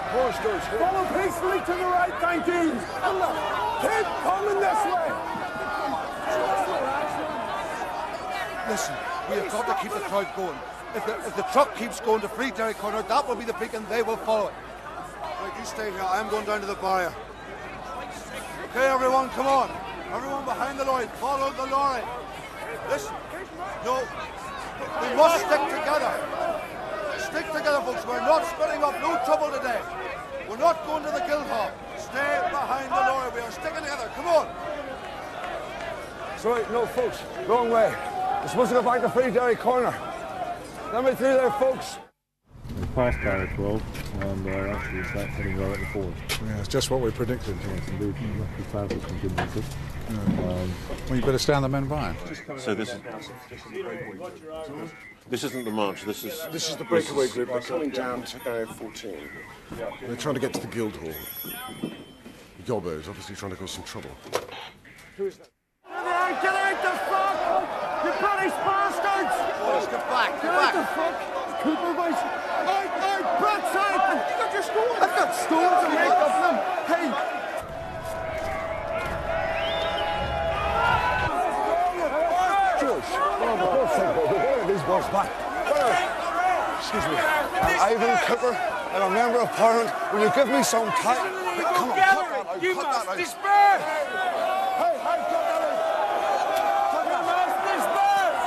Follow peacefully to the right, thank you. Keep coming this way. Listen, we have got to keep the crowd going. If the truck keeps going to free Derry corner, that will be the peak and they will follow it. Right, you stay here. I am going down to the barrier. Okay, everyone, come on. Everyone behind the lorry, follow the lorry. Listen, no, we must stick together. Stick together, folks. We're not splitting up. No trouble today. We're not going to the Guildhall. Stay behind the lorry. We are sticking together. Come on. Sorry, no, folks, wrong way. We're supposed to go back to Free Derry corner. Let me through there, folks. We passed Barrier 12, and actually it's heading right at the forward. Yeah, it's just what we predicted. Yes, indeed. The cloud was contingency. Well, you better stand the men by. So this isn't the march. This is the breakaway group. They're coming down to Area 14. They're trying to get to the Guildhall. The Yobbo's obviously trying to cause some trouble. Who is that? Get out the fuck! You British bastards! Boys, get back, Get out the fuck! Cooper boys! Out, Brett's out! You got your stones! I've got stones to make of them! Hey! George, These boys back. Excuse me. I'm Ivan Cooper. I'm a member of Parliament. Will you give me some time? Come on, cut that out. You cut that must out. disperse! Hey, cut that out. You must disperse!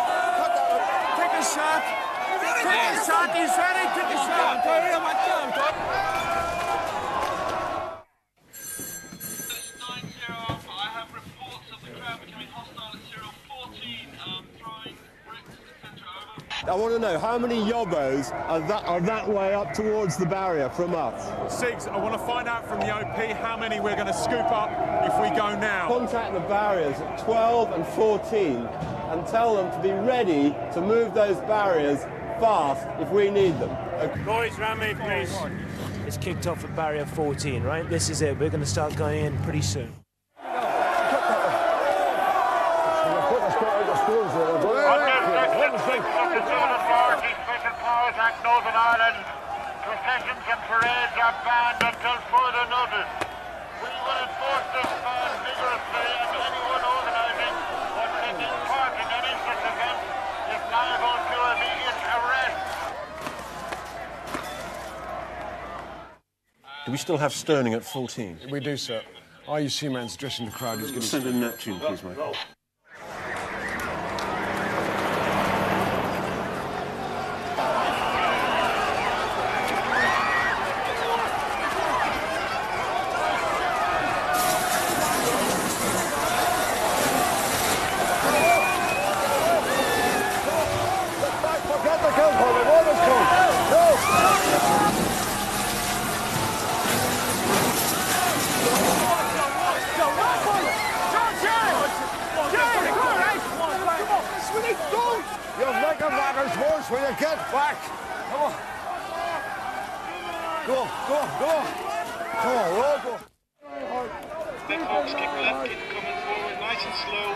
Take a shot. Take a shot. He's ready. Take a shot. I want to know how many yobbos are that way up towards the barrier from us. Sigs, I want to find out from the OP how many we're going to scoop up if we go now. Contact the barriers at 12 and 14 and tell them to be ready to move those barriers fast if we need them. Okay. Boys, round me, please. It's kicked off at barrier 14, right? This is it. We're going to start going in pretty soon. Northern Ireland, processions and parades are banned until further notice. We will enforce this ban vigorously, and anyone organising or taking part in any such event is liable to immediate arrest. Do we still have stoning at 14? We do, sir. IUC man's addressing the crowd. He's going to send a Neptune, please, mate. Will you get back? Come on. Go on, go on, go on. Come on, we're all going. Big folks kick left, keep coming forward, nice and slow.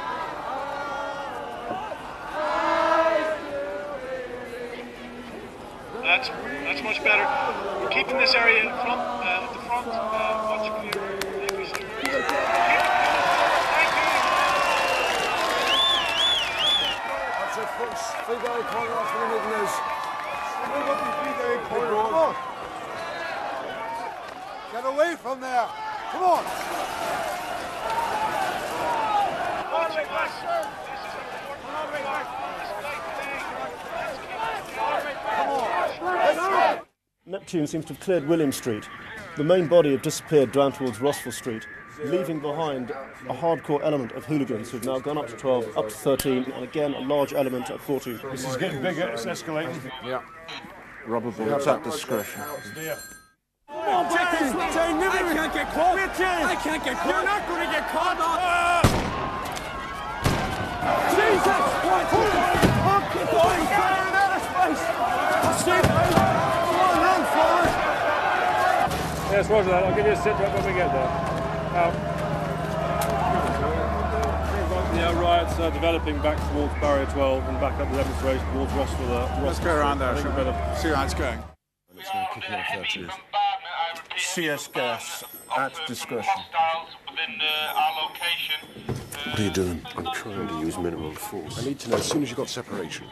That's much better. We're keeping this area in front, at the front. Watch for your heavy steers. That's it, folks. Big eye corner off for the mid-news. Move up the big eye corner. Come on. Get away from there. Come on. Watching us. Neptune seems to have cleared William Street. The main body have disappeared down towards Rossville Street, leaving behind a hardcore element of hooligans who've now gone up to 12, up to 13, and again a large element at 14. This is getting bigger, it's escalating. Yeah. Rubber bullets at discretion. Come on, James! I can't get caught! I can't get caught! You're not going to get caught! Jesus! What? Keep going! Fire in outer space! Come on, run forward! Yes, roger that. I'll give you a sit rep when we get there. Yeah, riots are developing back towards Barrier 12 and back up the demonstration towards Rossville. Let's go around there, shall we? See how it's going. It's going to kick off there too. CS gas at discretion. What are you doing? I'm trying to use minimum force. I need to know as soon as you've got separation.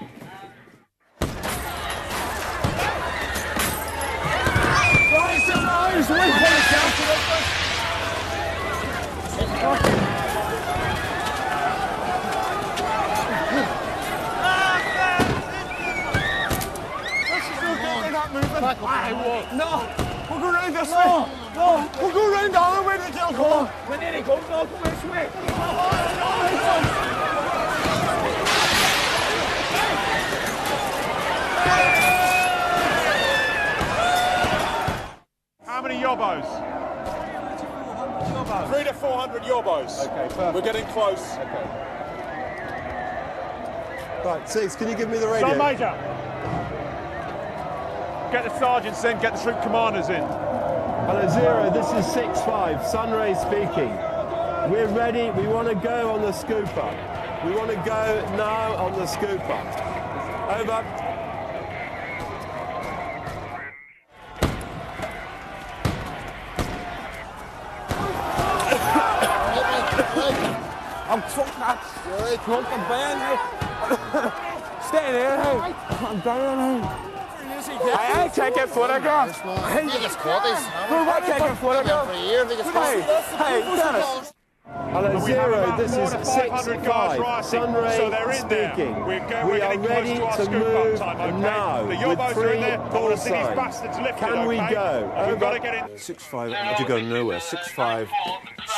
No! We'll go round this way! No! We'll go round the other way to the jail. Come on! We need to go. No, come this way! How many yobbos? 300 to 400 yobbos. Okay, perfect. We're getting close. Okay. Right, Six, can you give me the radio? Sergeant Major. Get the sergeants in, get the troop commanders in. Hello, Zero, this is 6-5, Sunray speaking. We're ready, we want to go on the scooper. We want to go now on the scooper. Over. I'm drunk, man. You're right. Drunk and bang, mate. Stay there, hey. I'm down, hey. I can't get photographs. I It's caught this. can't get photographs. Hey, Dennis. Hello, Zero, this is 6-5, Sunray speaking. We are ready to move now with 3 call signs. Can we go? Over. 6-5 to go nowhere. 6-5,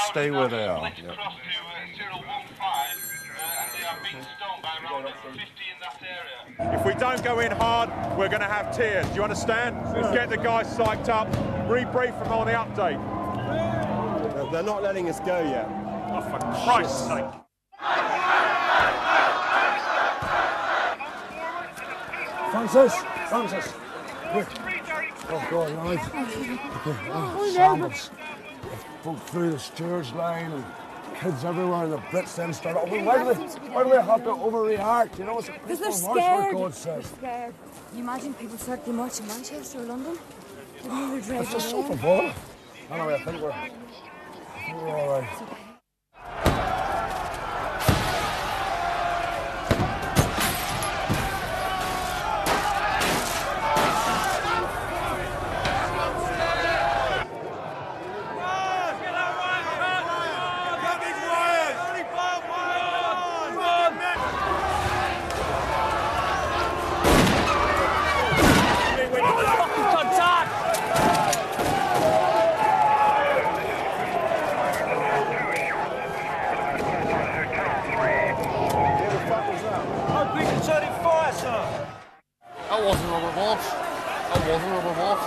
stay where they are. Yeah. If we don't go in hard, we're going to have tears. Do you understand? Get the guys psyched up, rebrief them on the update. They're not letting us go yet. Oh, for Christ's sake. Francis! Quick! Oh, God, right. Shambles. Broke through the steerage line and kids everywhere and the Brits then started. Oh, why do they have to overreact? You know, it's because they're scared. They're scared. Can you imagine people starting to march in Manchester or London? It's just so football. Anyway, I think we're all right. That wasn't rubber balls.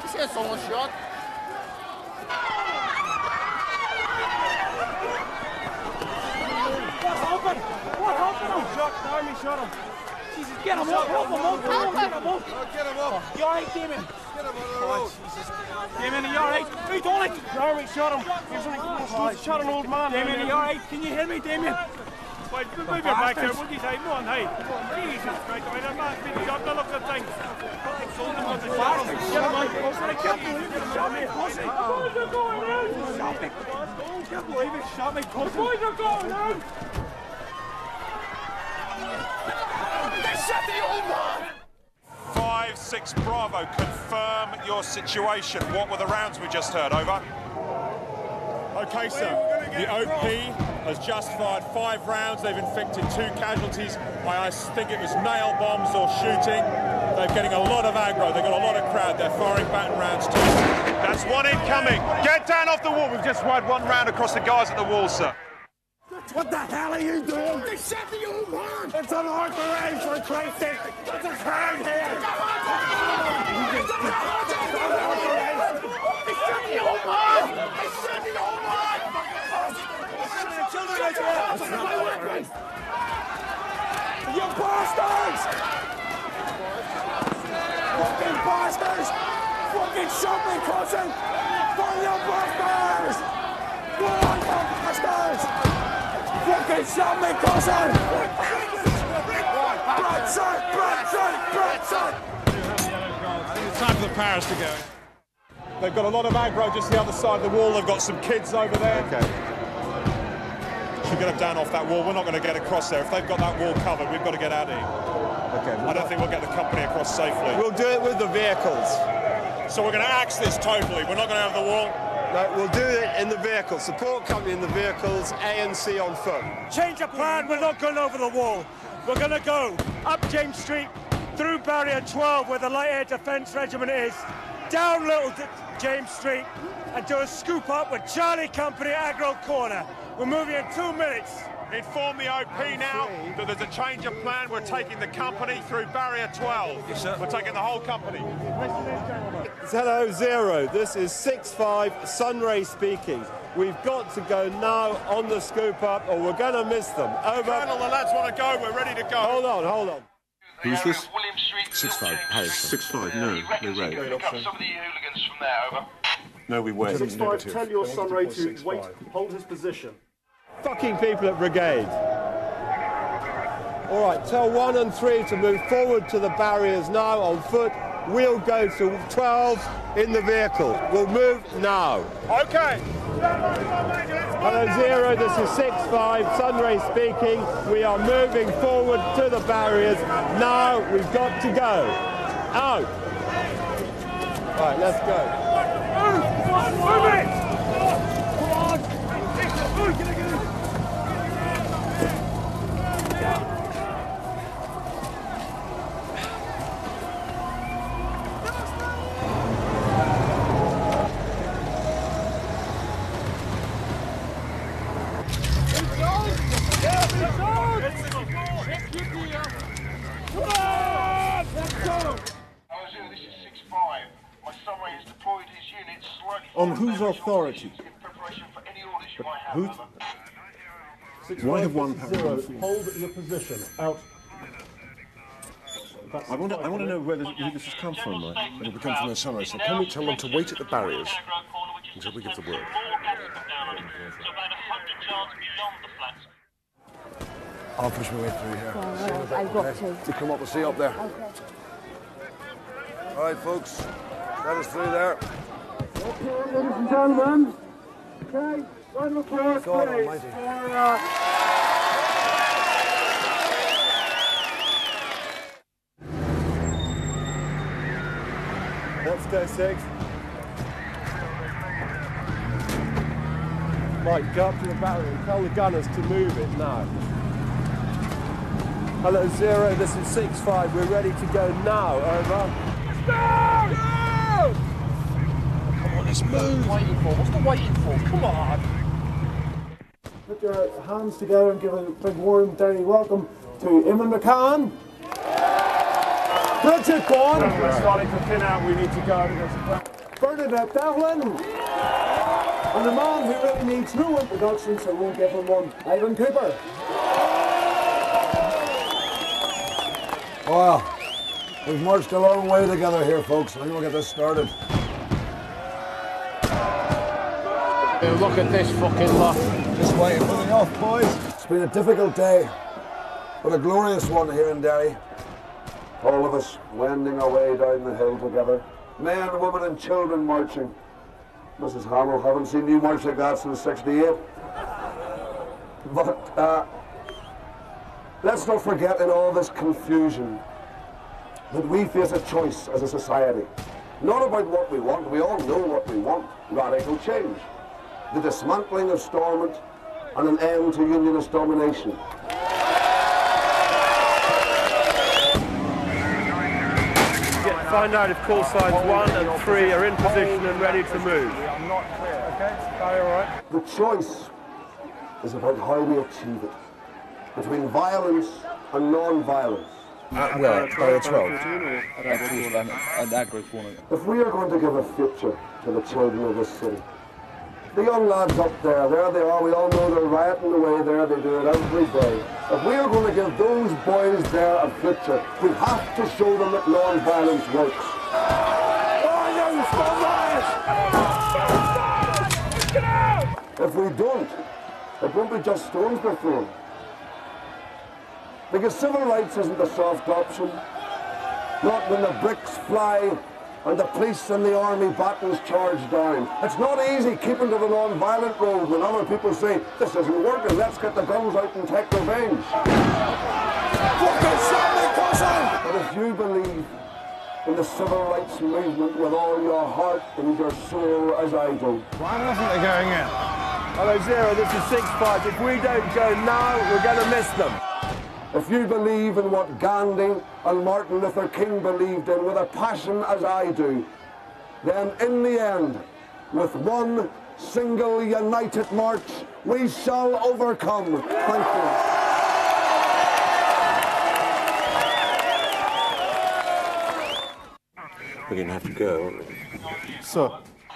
You see someone shot? What happened? Shot, Army shot him. Jesus, get him up, help him up. Get him up. You alright, Damien? Get him on the road. Damien, are you alright? Hey, don't it? Army shot him. He's shot an old man. Damien, are you alright? Can you hear me, Damien? Wait, move your back there, would you say? Come on, hey. Jesus Christ, I mean, that man's been shot, now look at things. Get him on. I can't believe he shot me, pussy. The boys are going out. Shot me. I can't believe he shot me, pussy. The boys are going out. They shot the old man. 5-6 Bravo, confirm your situation. What were the rounds we just heard? Over. Okay, sir. The OP has just fired 5 rounds. They've inflicted 2 casualties. I think it was nail bombs or shooting. They're getting a lot of aggro. They've got a lot of crowd. They're firing baton rounds too. That's one incoming. Get down off the wall. We've just fired 1 round across the guys at the wall, sir. What the hell are you doing? They shot the old man! It's an orphanage, for Christ's sake! There's a crowd here! They shot the old man! They shot the old man! Children like that! You bastards! Fucking bastards! Fucking shot me, cousin! Fuck you bastards! Go on, you bastards! Fucking shot me, cousin! Bradford! It's time for the Paris to go. They've got a lot of aggro just the other side of the wall. They've got some kids over there. Okay. Should get them down off that wall. We're not going to get across there. If they've got that wall covered, we've got to get out of here. Okay. I don't think we'll get the company across safely. We'll do it with the vehicles. So we're going to axe this totally. We're not going to have the wall. No, we'll do it in the vehicles. Support company in the vehicles, ANC on foot. Change of plan, we're not going over the wall. We're going to go up James Street, through Barrier 12 where the Light Air Defence Regiment is, down Little James Street and do a scoop up with Charlie Company Aggro Corner. We're moving in 2 minutes. Inform the OP now that there's a change of plan. We're taking the company through Barrier 12. Yes, sir. We're taking the whole company. Hello, Zero. This is 6-5, Sunray speaking. We've got to go now on the scoop up or we're going to miss them. Over. Colonel, the lads want to go. We're ready to go. Hold on. Who's this? 6-5, Harris. 6-5, no raid. Pick up some of the hooligans from there, over. No, we wait. 6-5, tell your Sunray to wait, hold his position. Fucking people at Brigade. All right, tell 1 and 3 to move forward to the barriers now on foot we'll go to 12 in the vehicle. We'll move now. Okay. Hello, Zero, this is 6-5, Sunray speaking. We are moving forward to the barriers. Now we've got to go. Out. Right, let's go. Move it! Come on! On whose authority? Why have one power? Hold your position. Out. I want to know where this has come from, Mike. It'll come from the sunrise. So can we tell them to wait at the barriers until we give the word? I'll push my way through here. I'll go too. You come up and see up there. Okay. All right, folks. Let us through there. Okay, ladies and gentlemen. Okay, round of applause, God please. almighty. Let's go, 6. Mike, go up to the barrier and tell the gunners to move it now. Hello, 0, this is 6-5. We're ready to go now. Over. Go! Come on, let's move. Waiting for? What's the waiting for? Come on. Put your hands together and give a big warm Derry welcome to Eamon McCann. Bridget Bond. We're starting to thin out. We need to go. Bernadette Devlin. And the man who really needs no introduction, so we'll give him one, Ivan Cooper. Well, we've marched a long way together here, folks. I think we'll get this started. Look at this fucking lot. Just waiting for the off, boys. It's been a difficult day, but a glorious one here in Derry. All of us wending our way down the hill together. Men, women and children marching. Mrs. Hamill, haven't seen you march like that since '68. But let's not forget in all this confusion that we face a choice as a society. Not about what we want, we all know what we want. Radical change. The dismantling of Stormont and an end to unionist domination. Find out if call signs 1 and 3 are in position and ready to move. I'm not clear, okay? Are you all right? The choice is about how we achieve it. Between violence and non-violence. At where? Barrier 12? If we are going to give a future to the children of this city, the young lads up there they are, we all know they're rioting away there, they do it every day. If we are going to give those boys there a future, we have to show them that non-violence works. If we don't, it won't be just stones they're throwing. Because civil rights isn't a soft option. Not when the bricks fly and the police and the army batons charge down. It's not easy keeping to the non-violent road when other people say, this isn't working, let's get the guns out and take revenge. But if you believe in the civil rights movement with all your heart and your soul as I do. Why wasn't they going in? Hello, Zero, this is 6-5. If we don't go now, we're going to miss them. If you believe in what Gandhi and Martin Luther King believed in with a passion as I do, then in the end, with one single united march, we shall overcome. Thank you. We're going to have to go, aren't we? Sir,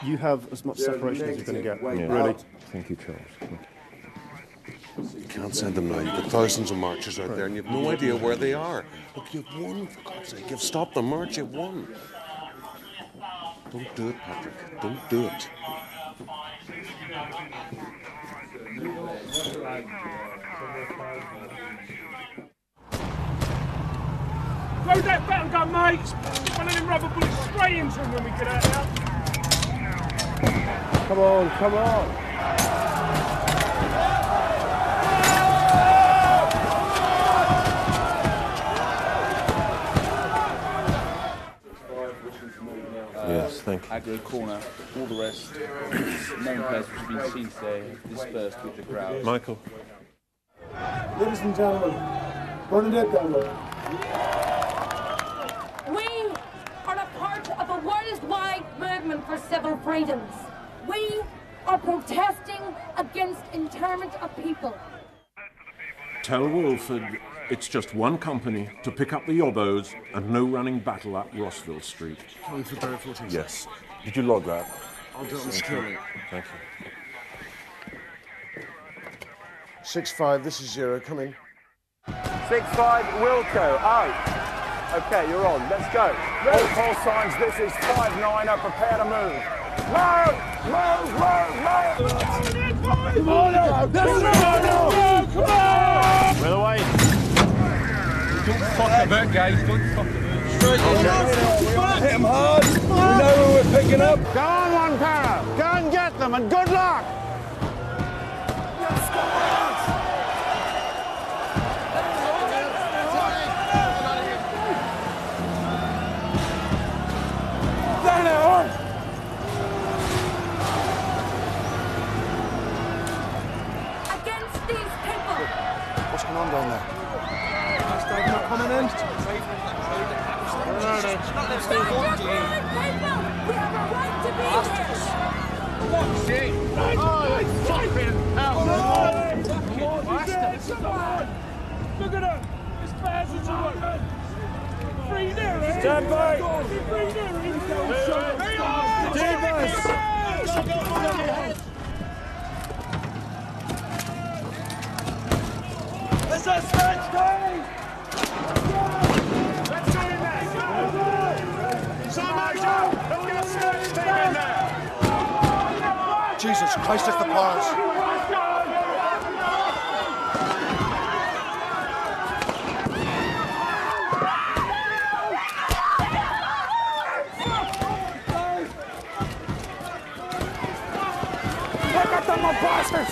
you have as much separation as you're going to get. Yeah. Really? Thank you, Charles. Thank you. You can't send them now. You've got thousands of marchers out there and you've no idea where they are. Look, you've won, for God's sake. You've stopped the march, you've won. Don't do it, Patrick. Don't do it. Load that battle gun, mate. One of them rubber bullets straight into him when we get out now. Come on, come on. Yes, thank you. Aggro corner, all the rest, main players which have been seen today dispersed with the crowd. Michael. Ladies and gentlemen, Bernadette Download. We are a part of a worldwide movement for civil freedoms. We are protesting against internment of people. Tell Walford it's just one company to pick up the yobbos and no running battle up Rossville Street. Calling for Derry 14. Yes. Did you log that? I'll do it on the screen. Thank you. 6-5, this is 0, come in. 6-5, Wilco, out. Okay, you're on, let's go. All call signs, this is 5-9, prepare to move. Low, low, low, low. Come on, come on. We're away. Don't fuck about, guys, don't fuck about. Straight in. We want to hit them hard. We know who we're picking up. Go on, one para. Go and get them, and good luck. Against these people. What's going on down there? Not coming in. Stand your ground, people! We have a right to be here! What's it? Oh, it's fucking hell! Look at him! His fast as a weapon! 3-0, eh? Stand by! 3-0! It's a stretch game! Let's go in there! So, Mojo, let's get a stretch team in there! Jesus Christ, it's the pause. Look at them, my bastards!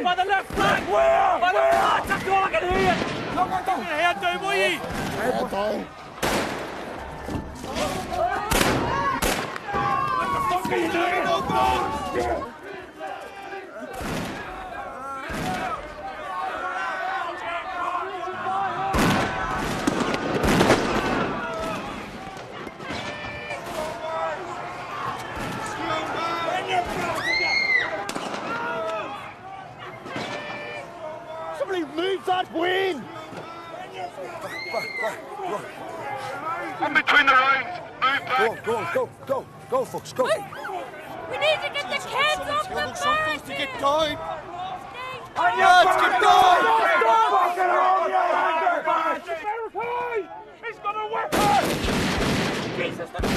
By the left flank! Where? By the right! That's all I can hear! Come on, come here, do boy! Head down! What the fuck are you doing? Oh, God! Move that wing! In between the lines, move back. Go, folks, go. We need to get the kids off the bus! Supposed to get down. Let's get down! He's got a weapon! Jesus, the son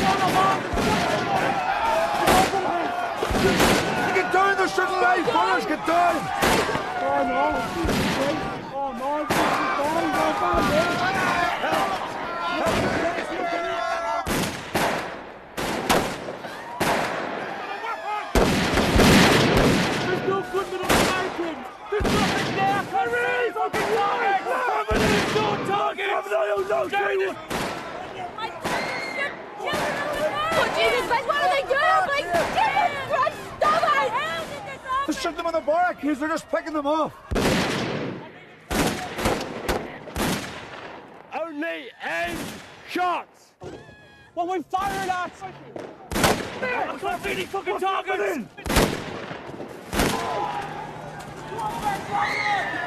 Get down, they're shooting live! Brothers, get down! Shoot them on the barricades, they're just picking them off. Only aim shots. What we fired at? I can't see any fucking targets.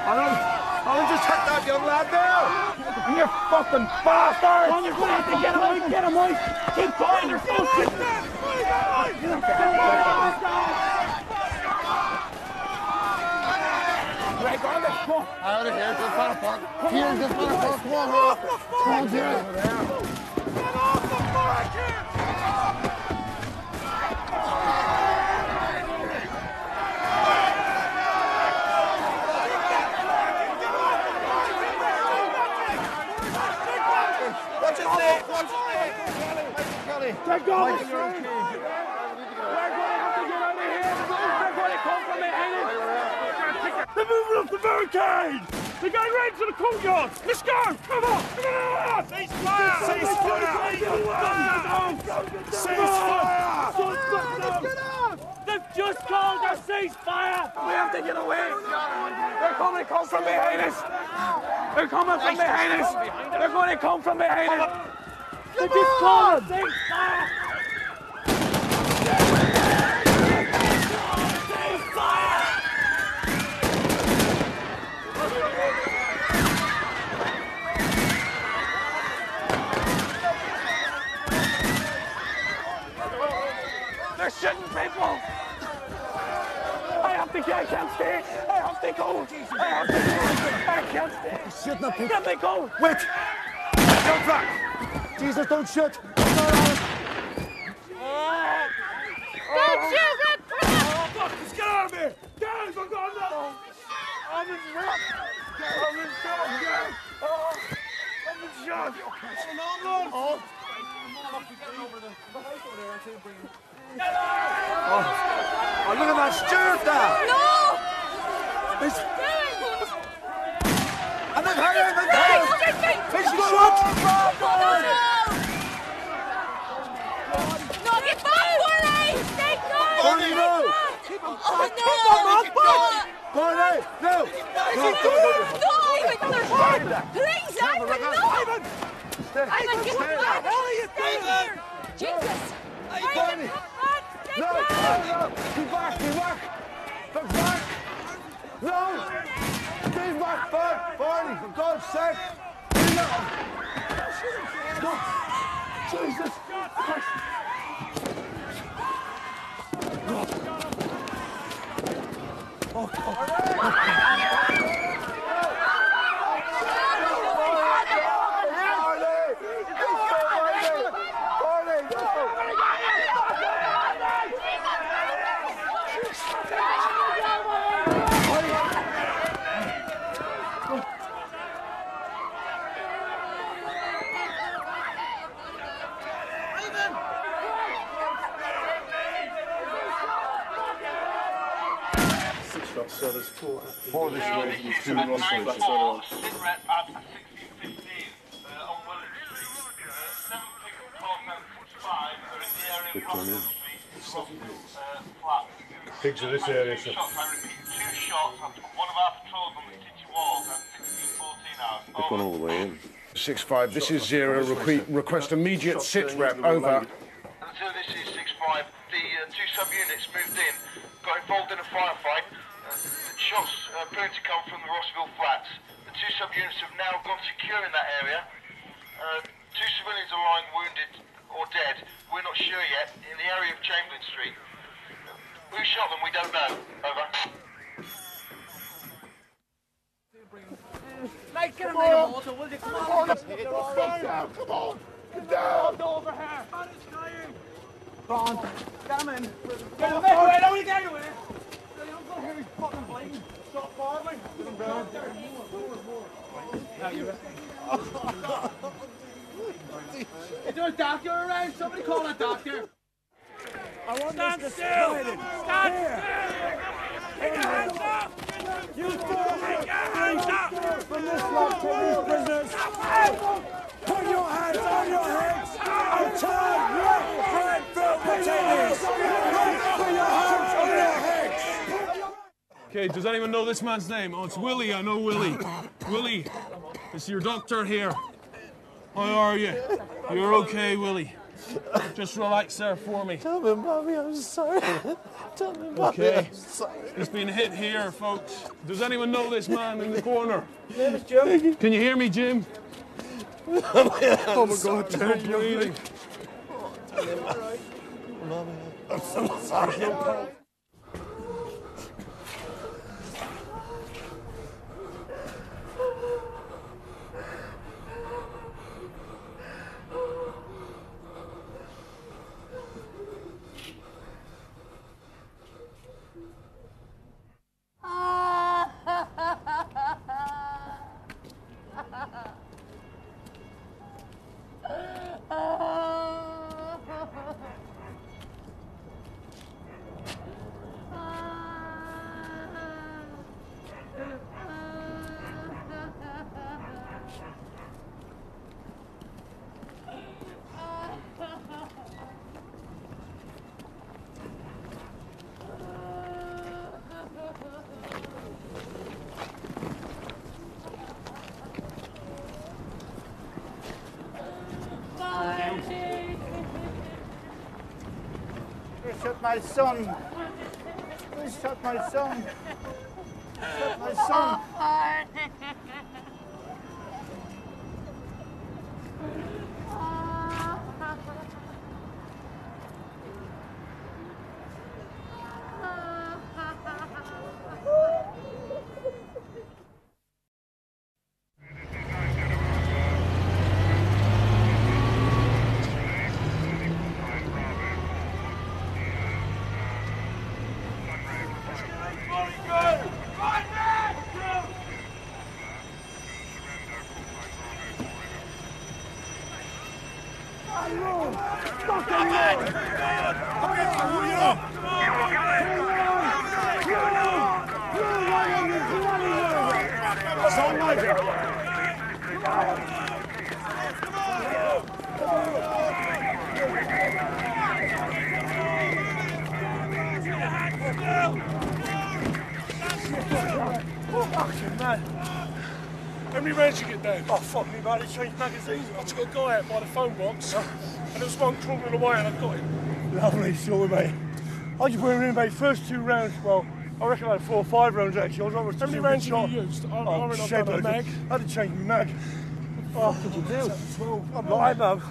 I'll just hit that young lad there. You fucking bastard! On your feet, get him, Mike. Keep going, you're so shit. Right, go on, let's go. Out of here, just want to fuck. Here, just want to fuck. Come on, here. Come on, here. Get off the barricade! What's his name? Take off! We're going to have to get out of here. They're going to come from behind us. They're moving up the barricade! They're going right to the courtyard! Let's go! Come on! Cease fire! Cease fire! They've just called a ceasefire! We have to get away! They're coming to come from behind us! They're coming from behind us! They're going to come from behind us! They just called a ceasefire! They're shooting people! I can't stay! I have to go! I have to go! I can't stay! Shooting at people! Let me go! Wait! Don't back! Jesus, don't shoot! Don't shoot it! Oh, fuck! Let's get out of here! Guys, we're going now! I'm in shot! I'm in shot! I'm in shot! Oh, oh, look at that steward there! No! And they've had him! He's shot! No, get back, Barney! Stay calm! Barney, no! Keep on, Barney, no! No! Please, Ivan, no! Ivan, get back! What are you doing? Jesus! Barney! No! Get back! Look back! No! Get back! Barney, for God's sake! No! Jesus! So there's four this way and two Ross ways. Which one is? Pigs are this area, so. They've gone all the way in. 6-5, this is 0. Request immediate sit rep, over. Until this is 6-5, the two subunits moved in, got involved in a firefight. Shots appearing to come from the Rossville flats. The two subunits have now gone secure in that area. Two civilians are lying wounded or dead. We're not sure yet, in the area of Chamberlain Street. Who shot them, we don't know. Over. Mate, get him in the water, will you? Come on! Come down, come on! Get down! Over here! Man is dying! Go on, get him in. Get him in, don't get away! Stop bothering. Is there a doctor around? Somebody call a doctor. Stand still! Stand still! Take your hands up! You take your hands up! From this lot, take these prisoners. Put your hands on your heads and turn left, right, for potatoes. Put your hands on your heads. Okay, does anyone know this man's name? Oh, it's Willie. I know Willie. Willie, it's your doctor here. How are you? You're okay, Willie. Just relax there for me. Tell me, Bobby, I'm sorry. Tell me, Bobby, Okay. I'm sorry. He's been hit here, folks. Does anyone know this man in the corner? Name is Jim. Can you hear me, Jim? Oh my God, Stop breathing. Mommy, I'm so sorry. Shot my son. Please shot my son. Shot my son. How many rounds you get down? Oh, fuck me, man. They changed magazines. I took a guy out by the phone box, and there was one crawling away, and I got him. Lovely story, mate. I just went in, mate. First 2 rounds, well, I reckon I had 4 or 5 rounds, actually. I was How many rounds have you used? I reckon I've done a mag. I had to change my mag. Oh, what did you do? I'm live, man.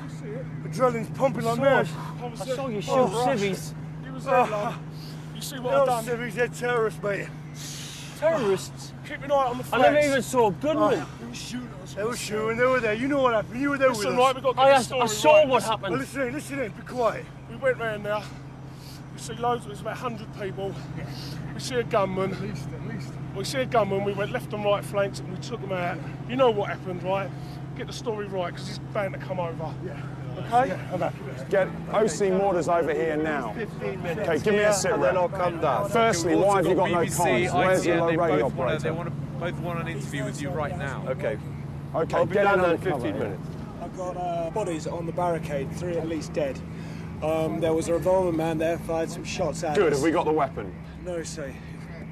Adrenaline's pumping like mad. I saw you shoot civvies. You was there, love. You see what I've done? Civvies, they're terrorists, mate. Terrorists? Keep an eye on the flags. I never even saw a gunman. They were shooting us. They were shooting, they were there. You know what happened. You were there with us. Right, we've got to get the story I saw right. what happened. Well, listen in, be quiet. We went round there. We see loads, there's about 100 people. We see a gunman. At least. We see a gunman, we went left and right flanks and we took them out. You know what happened, right? Get the story right, because he's bound to come over. Yeah. Okay? Yeah, I'm happy. Get OC Morders over here now. 15 minutes. Okay, give me a sit and then I'll come down. Firstly, why have you got no comms? Where's your low radio operator? They both want an interview with you right now. Okay. Okay, I'll be get down there in cover, 15 minutes. I've got bodies on the barricade, 3 at least dead. There was a revolver man there, fired some shots at us. Good, have we got the weapon? No, sir.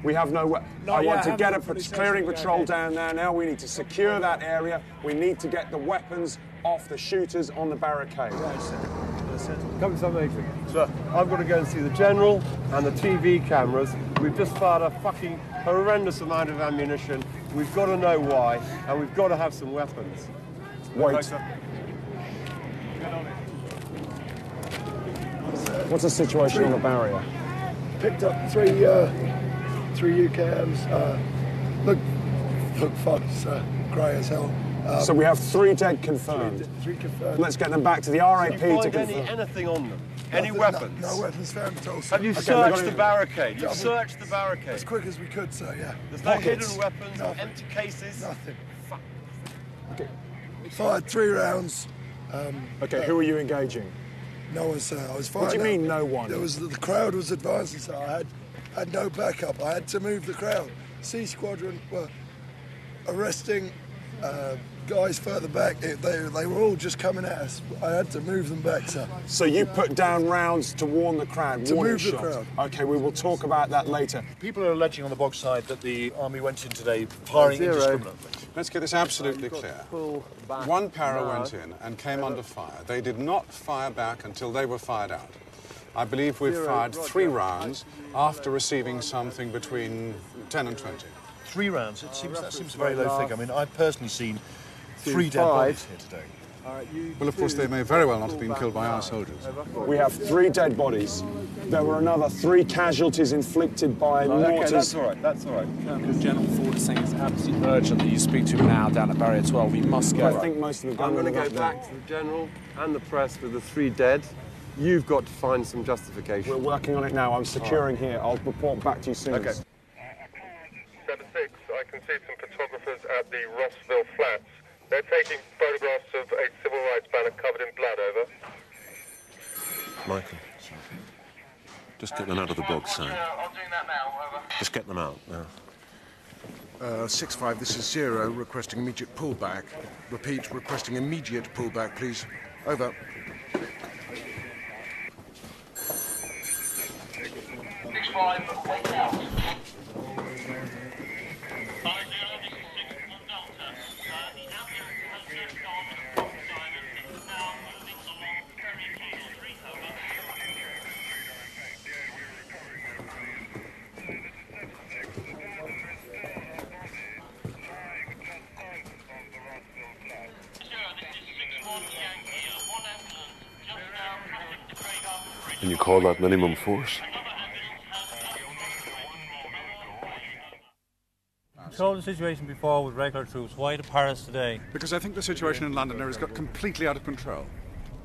We have no weapon. No, I yeah, want to get a police clearing station, patrol yeah. down there now. We need to secure that area. We need to get the weapons off the shooters on the barricade. Right, sir. Come to something. Sir, I've got to go and see the General and the TV cameras. We've just fired a fucking horrendous amount of ammunition. We've got to know why, and we've got to have some weapons. Wait. Okay, What's the situation on the barrier? Picked up three UKMs. Look, fucked, grey as hell. So we have 3 dead confirmed. 3 confirmed. Let's get them back to the RAP to Find confirm. anything on them? Any weapons? No weapons found at all, sir. Have you searched the barricade? You've searched the barricade? As quick as we could, sir, yeah. There's no hidden weapons, empty cases? Nothing. Fuck. Okay. Fired 3 rounds. Okay, who are you engaging? No one, sir. I was firing. What do you mean, no one? There was, the crowd was advancing, so I had no backup. I had to move the crowd. C Squadron were arresting guys further back. They were all just coming at us. I had to move them back, sir. So you put down rounds to warn the crowd, To warning move the shots. crowd. Okay, we will talk about that later. People are alleging on the bog side that the army went in today firing indiscriminately. Let's get this absolutely clear. One para went in and came under fire. They did not fire back until they were fired out. I believe we've fired 3 rounds after receiving something between 10 and 20. 3 rounds? That seems a very low figure. I mean, I've personally seen 3 dead bodies here today. Well, of course, they may very well not have been killed by our soldiers. We have 3 dead bodies. There were another 3 casualties inflicted by mortars. Okay, that's all right, that's all right. General Ford is saying it's absolutely urgent that you speak to him now down at Barrier 12. We must go. I think most of them I'm going to go back to the General and the press with the 3 dead. You've got to find some justification. We're working on it now. I'm securing here. I'll report back to you soon. Okay. 7-6, I can see some photographers at the Rossville Flats. They're taking photographs of a civil rights banner covered in blood, over. Michael, just get them out of the bog, sir. I'm doing that now, over. Just get them out now. 6-5, this is 0, requesting immediate pullback. Repeat, requesting immediate pullback, please. Over. 6-5, wait out. Can you call that minimum force? Controlled the situation before with regular troops. Why to Paris today? Because I think the situation in London has got completely out of control.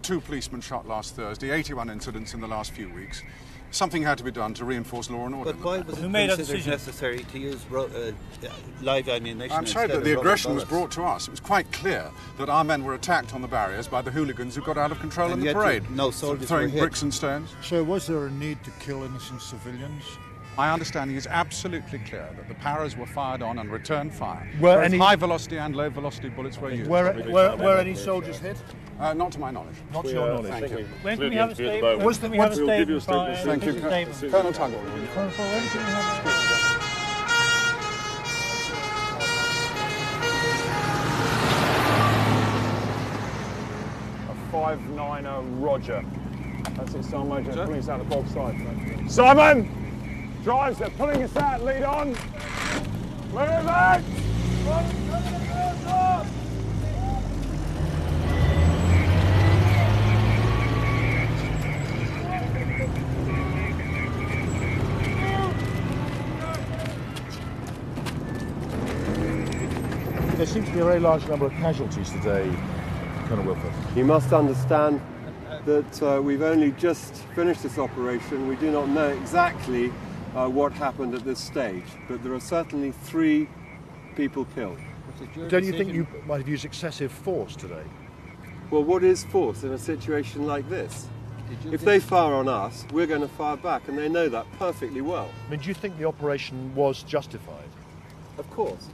2 policemen shot last Thursday, 81 incidents in the last few weeks. Something had to be done to reinforce law and order. But why was it considered necessary to use live ammunition? I'm sorry, but the aggression was brought to us. It was quite clear that our men were attacked on the barriers by the hooligans who got out of control in the parade. No soldiers were throwing hit. bricks and stones. So was there a need to kill innocent civilians? My understanding is absolutely clear that the paras were fired on and returned fire. Were Both any high-velocity and low-velocity bullets were used. Were any soldiers hit? Not to my knowledge. Not to your knowledge. Thank you. When can we have a statement? When can we have a statement? Thank you. Colonel Tuggle. Colonel, when can we have a statement? 590, Roger. That's it, Sergeant Major. Pulling us out the bog side. Simon! Drives, they're pulling us out, lead on! Move it! There seems to be a very large number of casualties today, Colonel Wilford. You must understand that we've only just finished this operation. We do not know exactly what happened at this stage, but there are certainly 3 people killed. Don't you think you might have used excessive force today? Well, what is force in a situation like this? If they fire on us, we're going to fire back, and they know that perfectly well. I mean, do you think the operation was justified? Of course.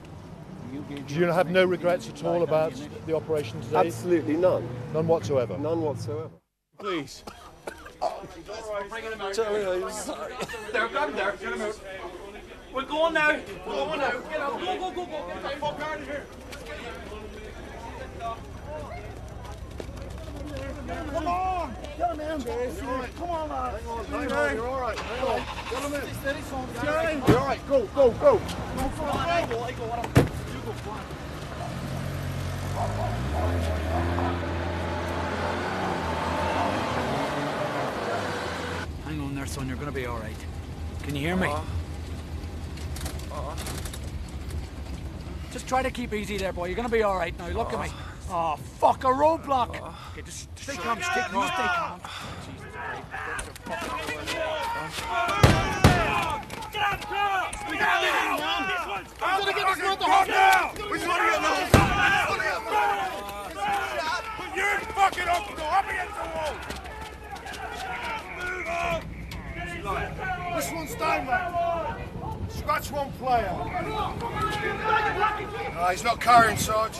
Do you have no regrets at all about the operation today? Absolutely none. None whatsoever? None whatsoever. Please. Charlie, I'm sorry. There, grab him there. Get him out. We're going now. We're going now. Get out. Go, go, go, go. Get him up out of here. Come on! Get him in, boys. Come on, man. Hang on, you're all right. Hang on. Get him in. Steady, son. You're all right. Go, go, go. I go. You go. Hang on there, son. You're going to be all right. Can you hear me? Just try to keep easy there, boy. You're gonna be all right now. Look at me. Oh, fuck, a roadblock. Okay, just stay calm, stay calm, stay calm. Get out, girl! We got it! I'm gonna get this one to hold now! We just want to get the You're fucking up, go up against the wall! Move on! This one's down, mate. Scratch one player. No, he's not carrying, Sarge.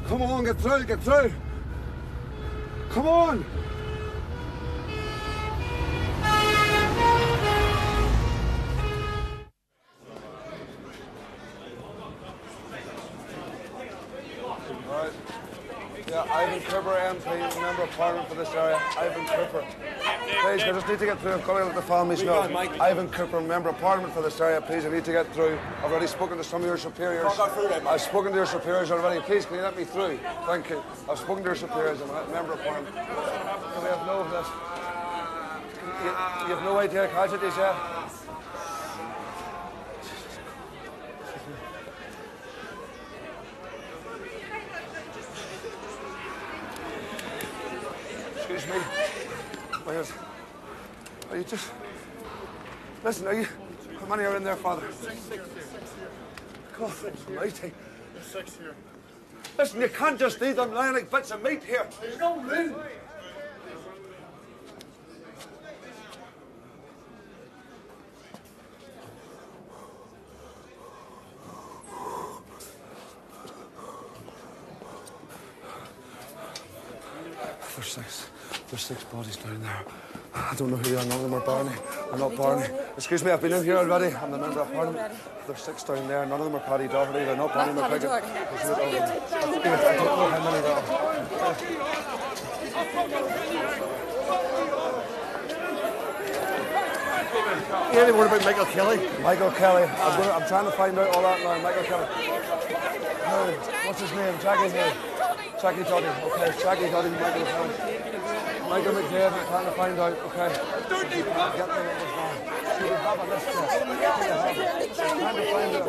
Come on, get through, get through. Come on. Yeah, Ivan Cooper, MP, Member of Parliament for this area. Ivan Cooper. Please, I just need to get through. I've got to let the families know. Ivan Cooper, Member of Parliament for this area. Please, I need to get through. I've already spoken to some of your superiors. I've spoken to your superiors already. Please, can you let me through? Thank you. I've spoken to your superiors. I'm a Member of Parliament. We have no of this. You have no idea casualties, yeah? Excuse me. Are you just... Listen, are you... How many are in there, Father? 6 here. God almighty. There's 6 here. Listen, you can't just leave them lying like bits of meat here. There's no room. There's 6 bodies down there. I don't know who they are. None of them are Barney. They're not Barney. Excuse me, I've been in here already. I'm the Member of Parliament. There's 6 down there. None of them are Paddy Doherty. They're not Barney McGregor. I don't know how many there are. You any word about Michael Kelly? Michael Kelly. I'm trying to find out all that now. Michael Kelly. No, what's his name? Jackie's name. Jackie Doddy. Okay, Jackie Doddy, Michael Kelly. Michael McDavid, I'm trying to find out, okay. Get the numbers now. Should we have a list here? I'm trying to find out.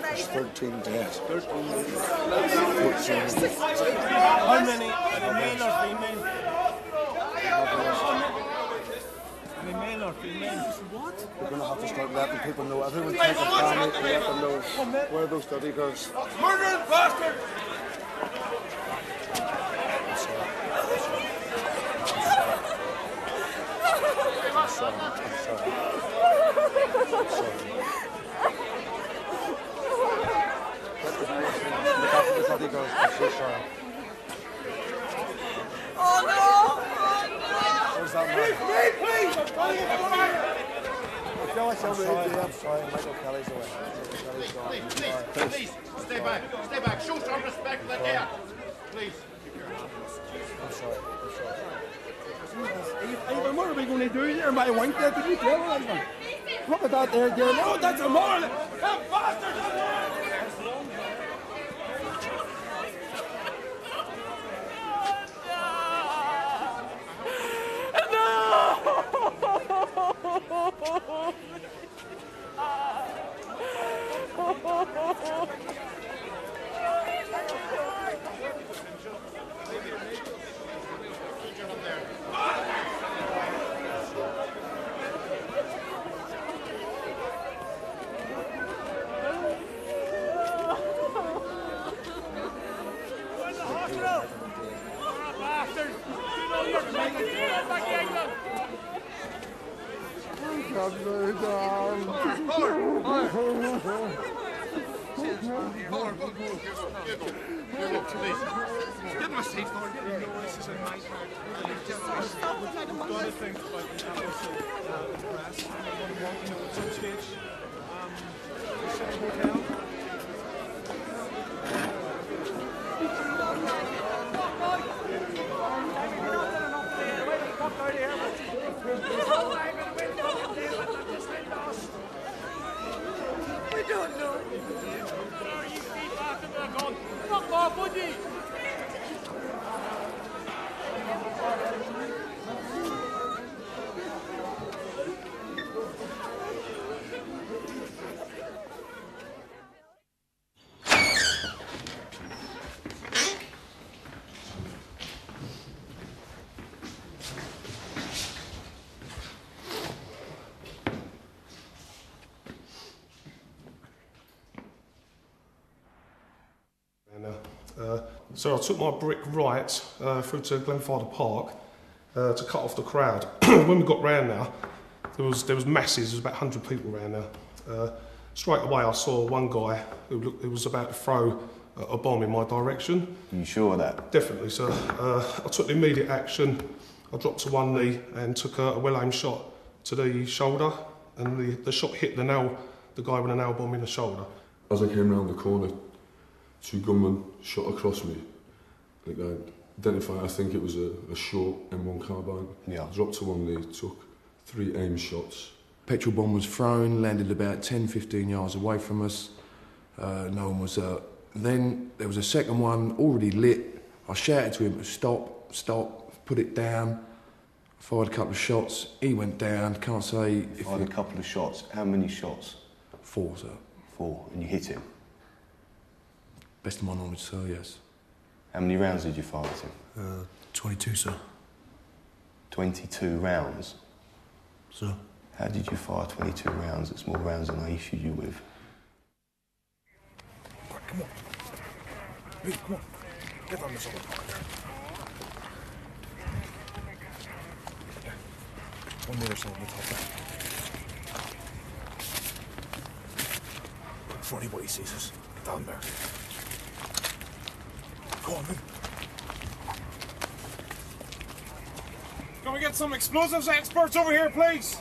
There's 13 dead. 14. How many? Male or female? Male or female? What? We're going to have to start letting people know. Everyone take a family and let them know where those dirty girls. Murdering bastard! I'm sorry. Look after the dirty girls. I'm so sorry. Oh no! Where's that man? Please! I'm sorry. Michael Kelly's away. Kelly's gone. Please, stay back. Stay back. Show some respect like that. Please. I'm sorry. Ivan, what are we going to do here? My wife there, did you tell her, Ivan? Look at that there, girl. Oh, that's a moral. That bastard's a moral. Get my seat for it. This is a nightmare. Got to think about the press. At some stage, hotel. So I took my brick right through to Glenfarder Park to cut off the crowd. When we got round now, there was masses, there was about 100 people around there. Straight away I saw one guy who was about to throw a bomb in my direction. Are you sure of that? Definitely, sir. I took the immediate action. I dropped to one knee and took a well-aimed shot to the shoulder, and the shot hit the guy with a nail bomb in the shoulder. As I came round the corner, two gunmen shot across me. I identified, I think it was a short M1 carbine. Yeah. I dropped to one knee, took 3 aim shots. Petrol bomb was thrown, landed about 10-15 yards away from us. No one was hurt. Then there was a second one, already lit. I shouted to him to stop, stop, put it down. Fired a couple of shots. He went down. Can't say if Fired a couple of shots. How many shots? 4, sir. 4. And you hit him? Best of my knowledge, sir, yes. How many rounds did you fire at him? 22, sir. 22 rounds? Sir. How did you fire 22 rounds? It's more rounds than I issued you with. Right, come on. Hey, come on. Get on this one. One meter so on the top there. Before anybody sees us, get down there. Go on, then. Can we get some explosives experts over here, please?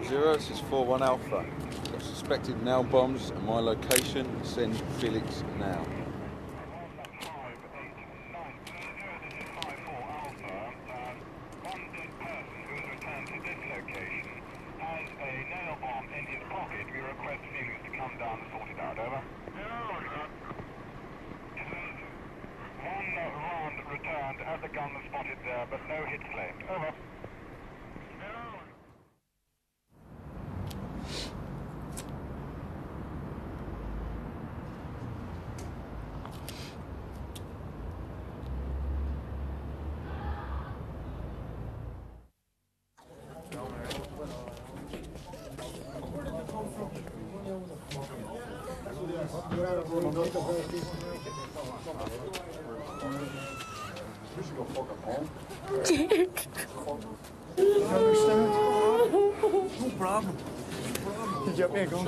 0, this is 4-1 Alpha. Got suspected nail bombs at my location. Send Felix now. No problem. Did you get me a gun?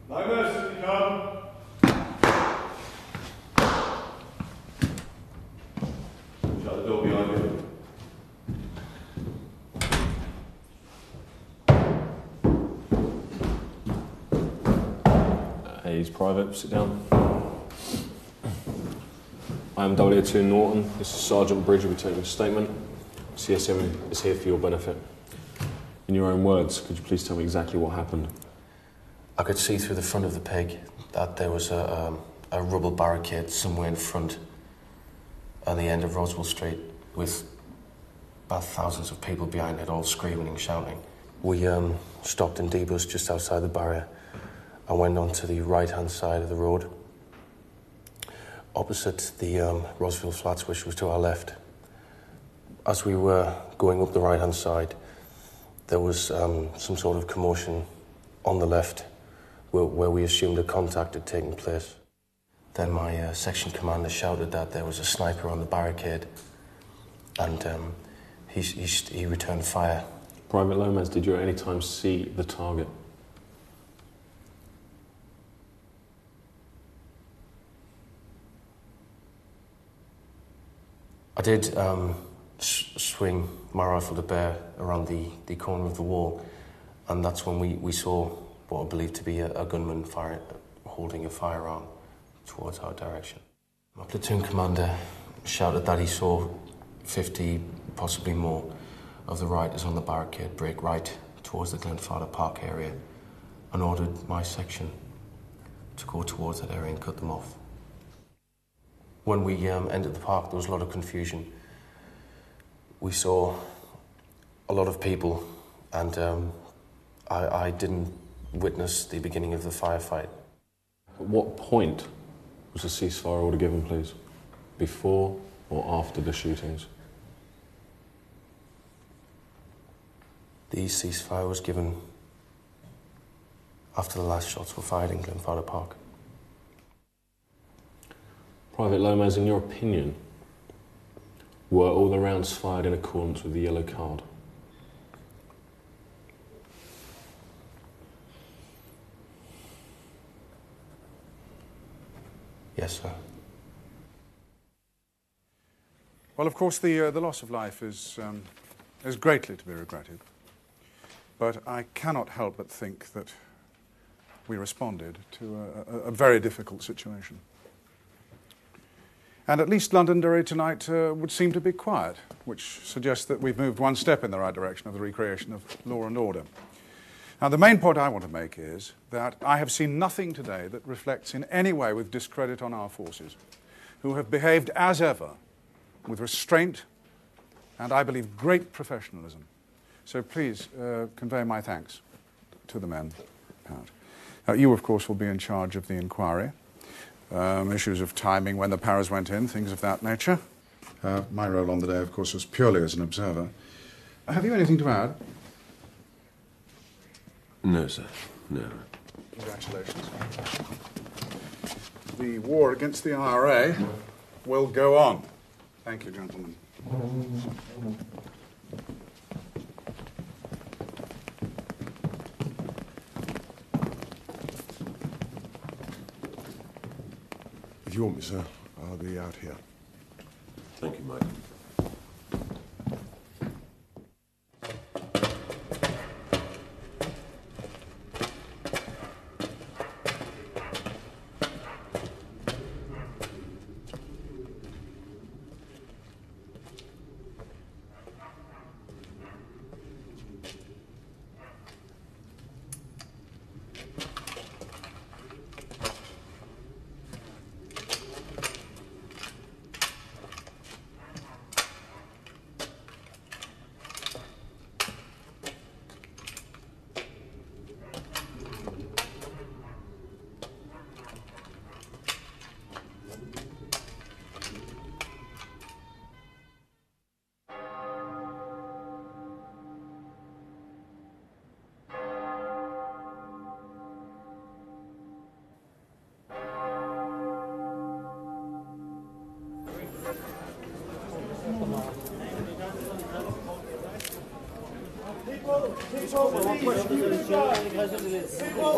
Linus, come. Shut the door behind you. He's private, sit down. I am W2 Norton. This is Sergeant Bridge. Will be taking a statement. CSM is here for your benefit. In your own words, could you please tell me exactly what happened? I could see through the front of the pig that there was a rubble barricade somewhere in front at the end of Roswell Street with about thousands of people behind it all screaming and shouting. We stopped in D-bus just outside the barrier and went on to the right-hand side of the road opposite the Roswell Flats, which was to our left. As we were going up the right-hand side, there was some sort of commotion on the left where we assumed a contact had taken place. Then my section commander shouted that there was a sniper on the barricade, and he returned fire. Private Lomas, did you at any time see the target? I did swing my rifle to bear around the corner of the wall, and that's when we saw what are believed to be a gunman holding a firearm towards our direction. My platoon commander shouted that he saw 50, possibly more, of the rioters on the barricade break right towards the Glenfather Park area and ordered my section to go towards that area and cut them off. When we entered the park, there was a lot of confusion. We saw a lot of people, and I didn't witness the beginning of the firefight. At what point was the ceasefire order given, please? Before or after the shootings? The ceasefire was given after the last shots were fired in Glenfather Park. Private Lomas, in your opinion, were all the rounds fired in accordance with the yellow card? Yes, sir. Well, of course, the loss of life is greatly to be regretted. But I cannot help but think that we responded to a very difficult situation. And at least Londonderry tonight would seem to be quiet, which suggests that we've moved one step in the right direction of the recreation of law and order. Now, the main point I want to make is that I have seen nothing today that reflects in any way with discredit on our forces, who have behaved as ever with restraint and, I believe, great professionalism. So please convey my thanks to the men. You, of course, will be in charge of the inquiry. Issues of timing, when the Paras went in, things of that nature. My role on the day, of course, was purely as an observer. Have you anything to add? No, sir. No. Congratulations. The war against the IRA will go on. Thank you, gentlemen. If you want me, sir, I'll be out here. Thank you, Mike.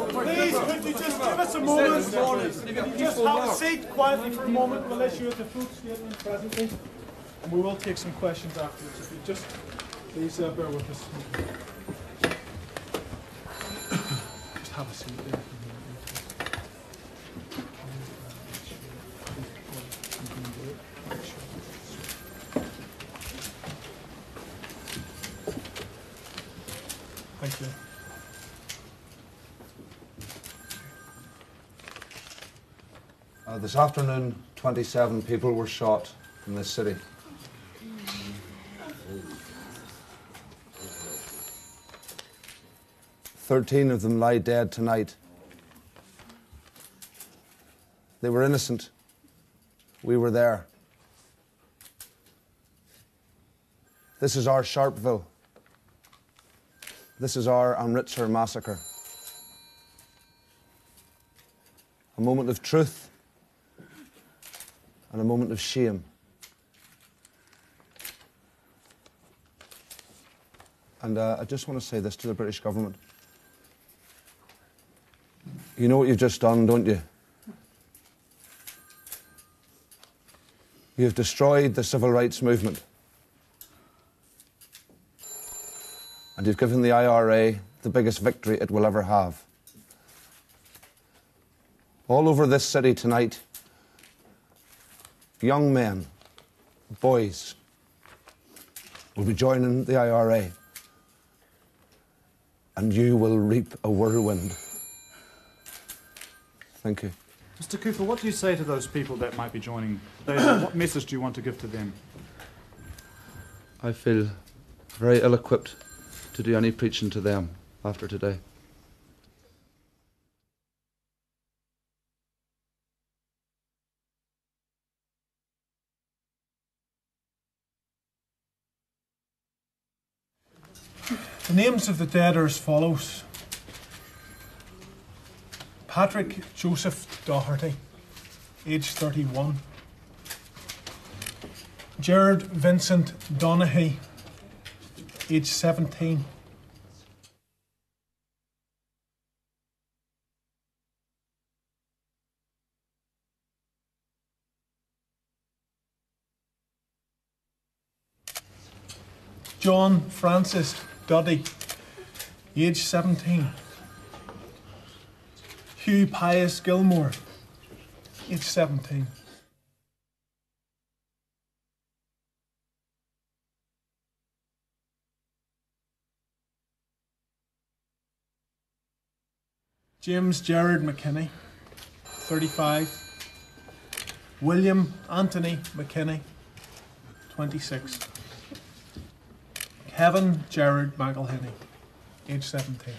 Please, could you just give us a moment? Just have a seat quietly for a moment. We'll issue the food statement presently, and we will take some questions afterwards. If you just please bear with us. Just have a seat there. Thank you. This afternoon, 27 people were shot in this city. "13 of them lie dead tonight. They were innocent. We were there. This is our Sharpeville. This is our Amritsar massacre. A moment of truth and a moment of shame. And I just want to say this to the British government. You know what you've just done, don't you? You've destroyed the civil rights movement. And you've given the IRA the biggest victory it will ever have. All over this city tonight, young men, boys, will be joining the IRA, and you will reap a whirlwind. Thank you. Mr. Cooper, what do you say to those people that might be joining? What message do you want to give to them? I feel very ill-equipped to do any preaching to them after today. The names of the dead are as follows: Patrick Joseph Doherty, age 31. Gerard Vincent Donaghy, age 17. John Francis Duddy, age 17. Hugh Pius Gilmore, age 17. James Gerard McKinney, 35. William Anthony McKinney, 26. Kevin Gerard McElhinney, age 17.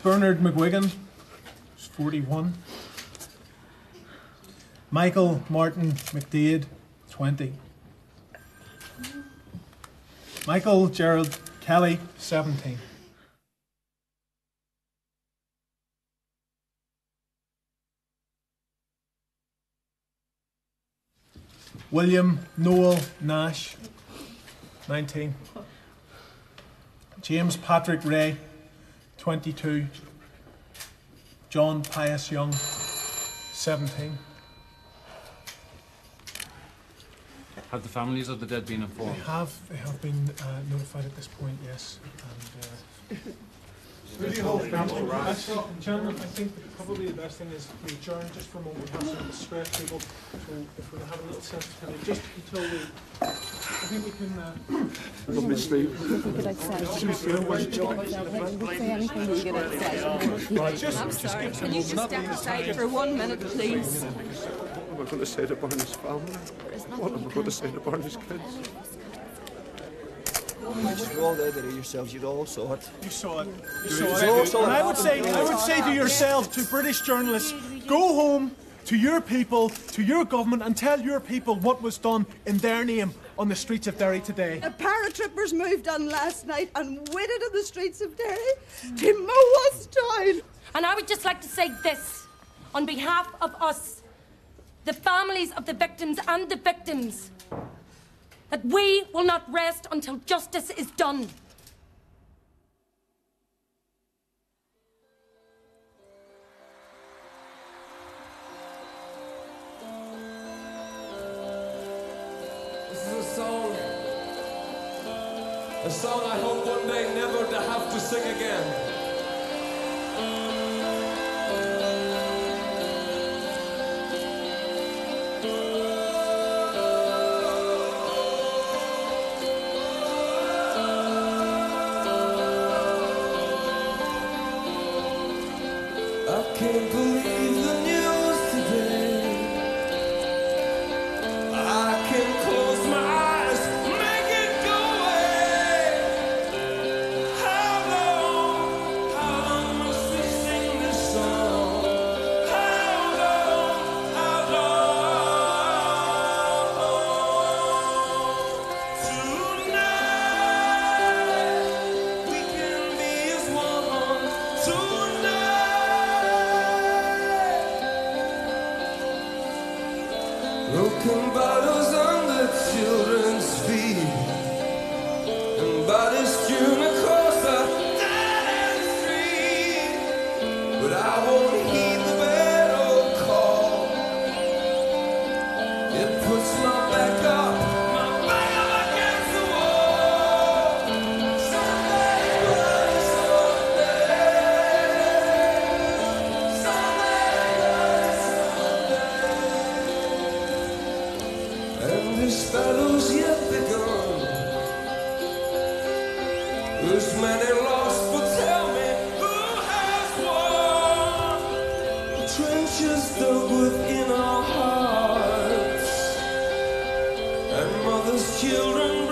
Bernard McGuigan, 41. Michael Martin McDade, 20. Michael Gerald Kelly, 17. William Noel Nash, 19. James Patrick Ray, 22. John Pius Young, 17. Have the families of the dead been informed? They have been notified at this point, yes. And, really hold actually, gentlemen, I think that probably the best thing is we adjourn just for a moment. We have some distressed people, so if we have a little sensitivity, just until we, I think we can. Obviously, if we could accept say anything we could accept. Can you just step aside for 1 minute, please? What am I going to say to Barney's family? What am I going to say to Barney's kids? You just rolled out of yourselves, you all saw it. You saw it. You saw it. And I would say to yourselves, to British journalists, go home to your people, to your government, and tell your people what was done in their name on the streets of Derry today. The paratroopers moved in last night and waited on the streets of Derry to mow us down. And I would just like to say this, on behalf of us, the families of the victims and the victims, that we will not rest until justice is done. This is a song I hope one day never to have to sing again. Can't believe the news today. I can close my eyes, make it go away. How long must we sing this song? How long? Tonight we can be as one. Tonight Whose battles yet begun, whose many lost, but tell me who has won? The trenches dug within our hearts, and mothers, children,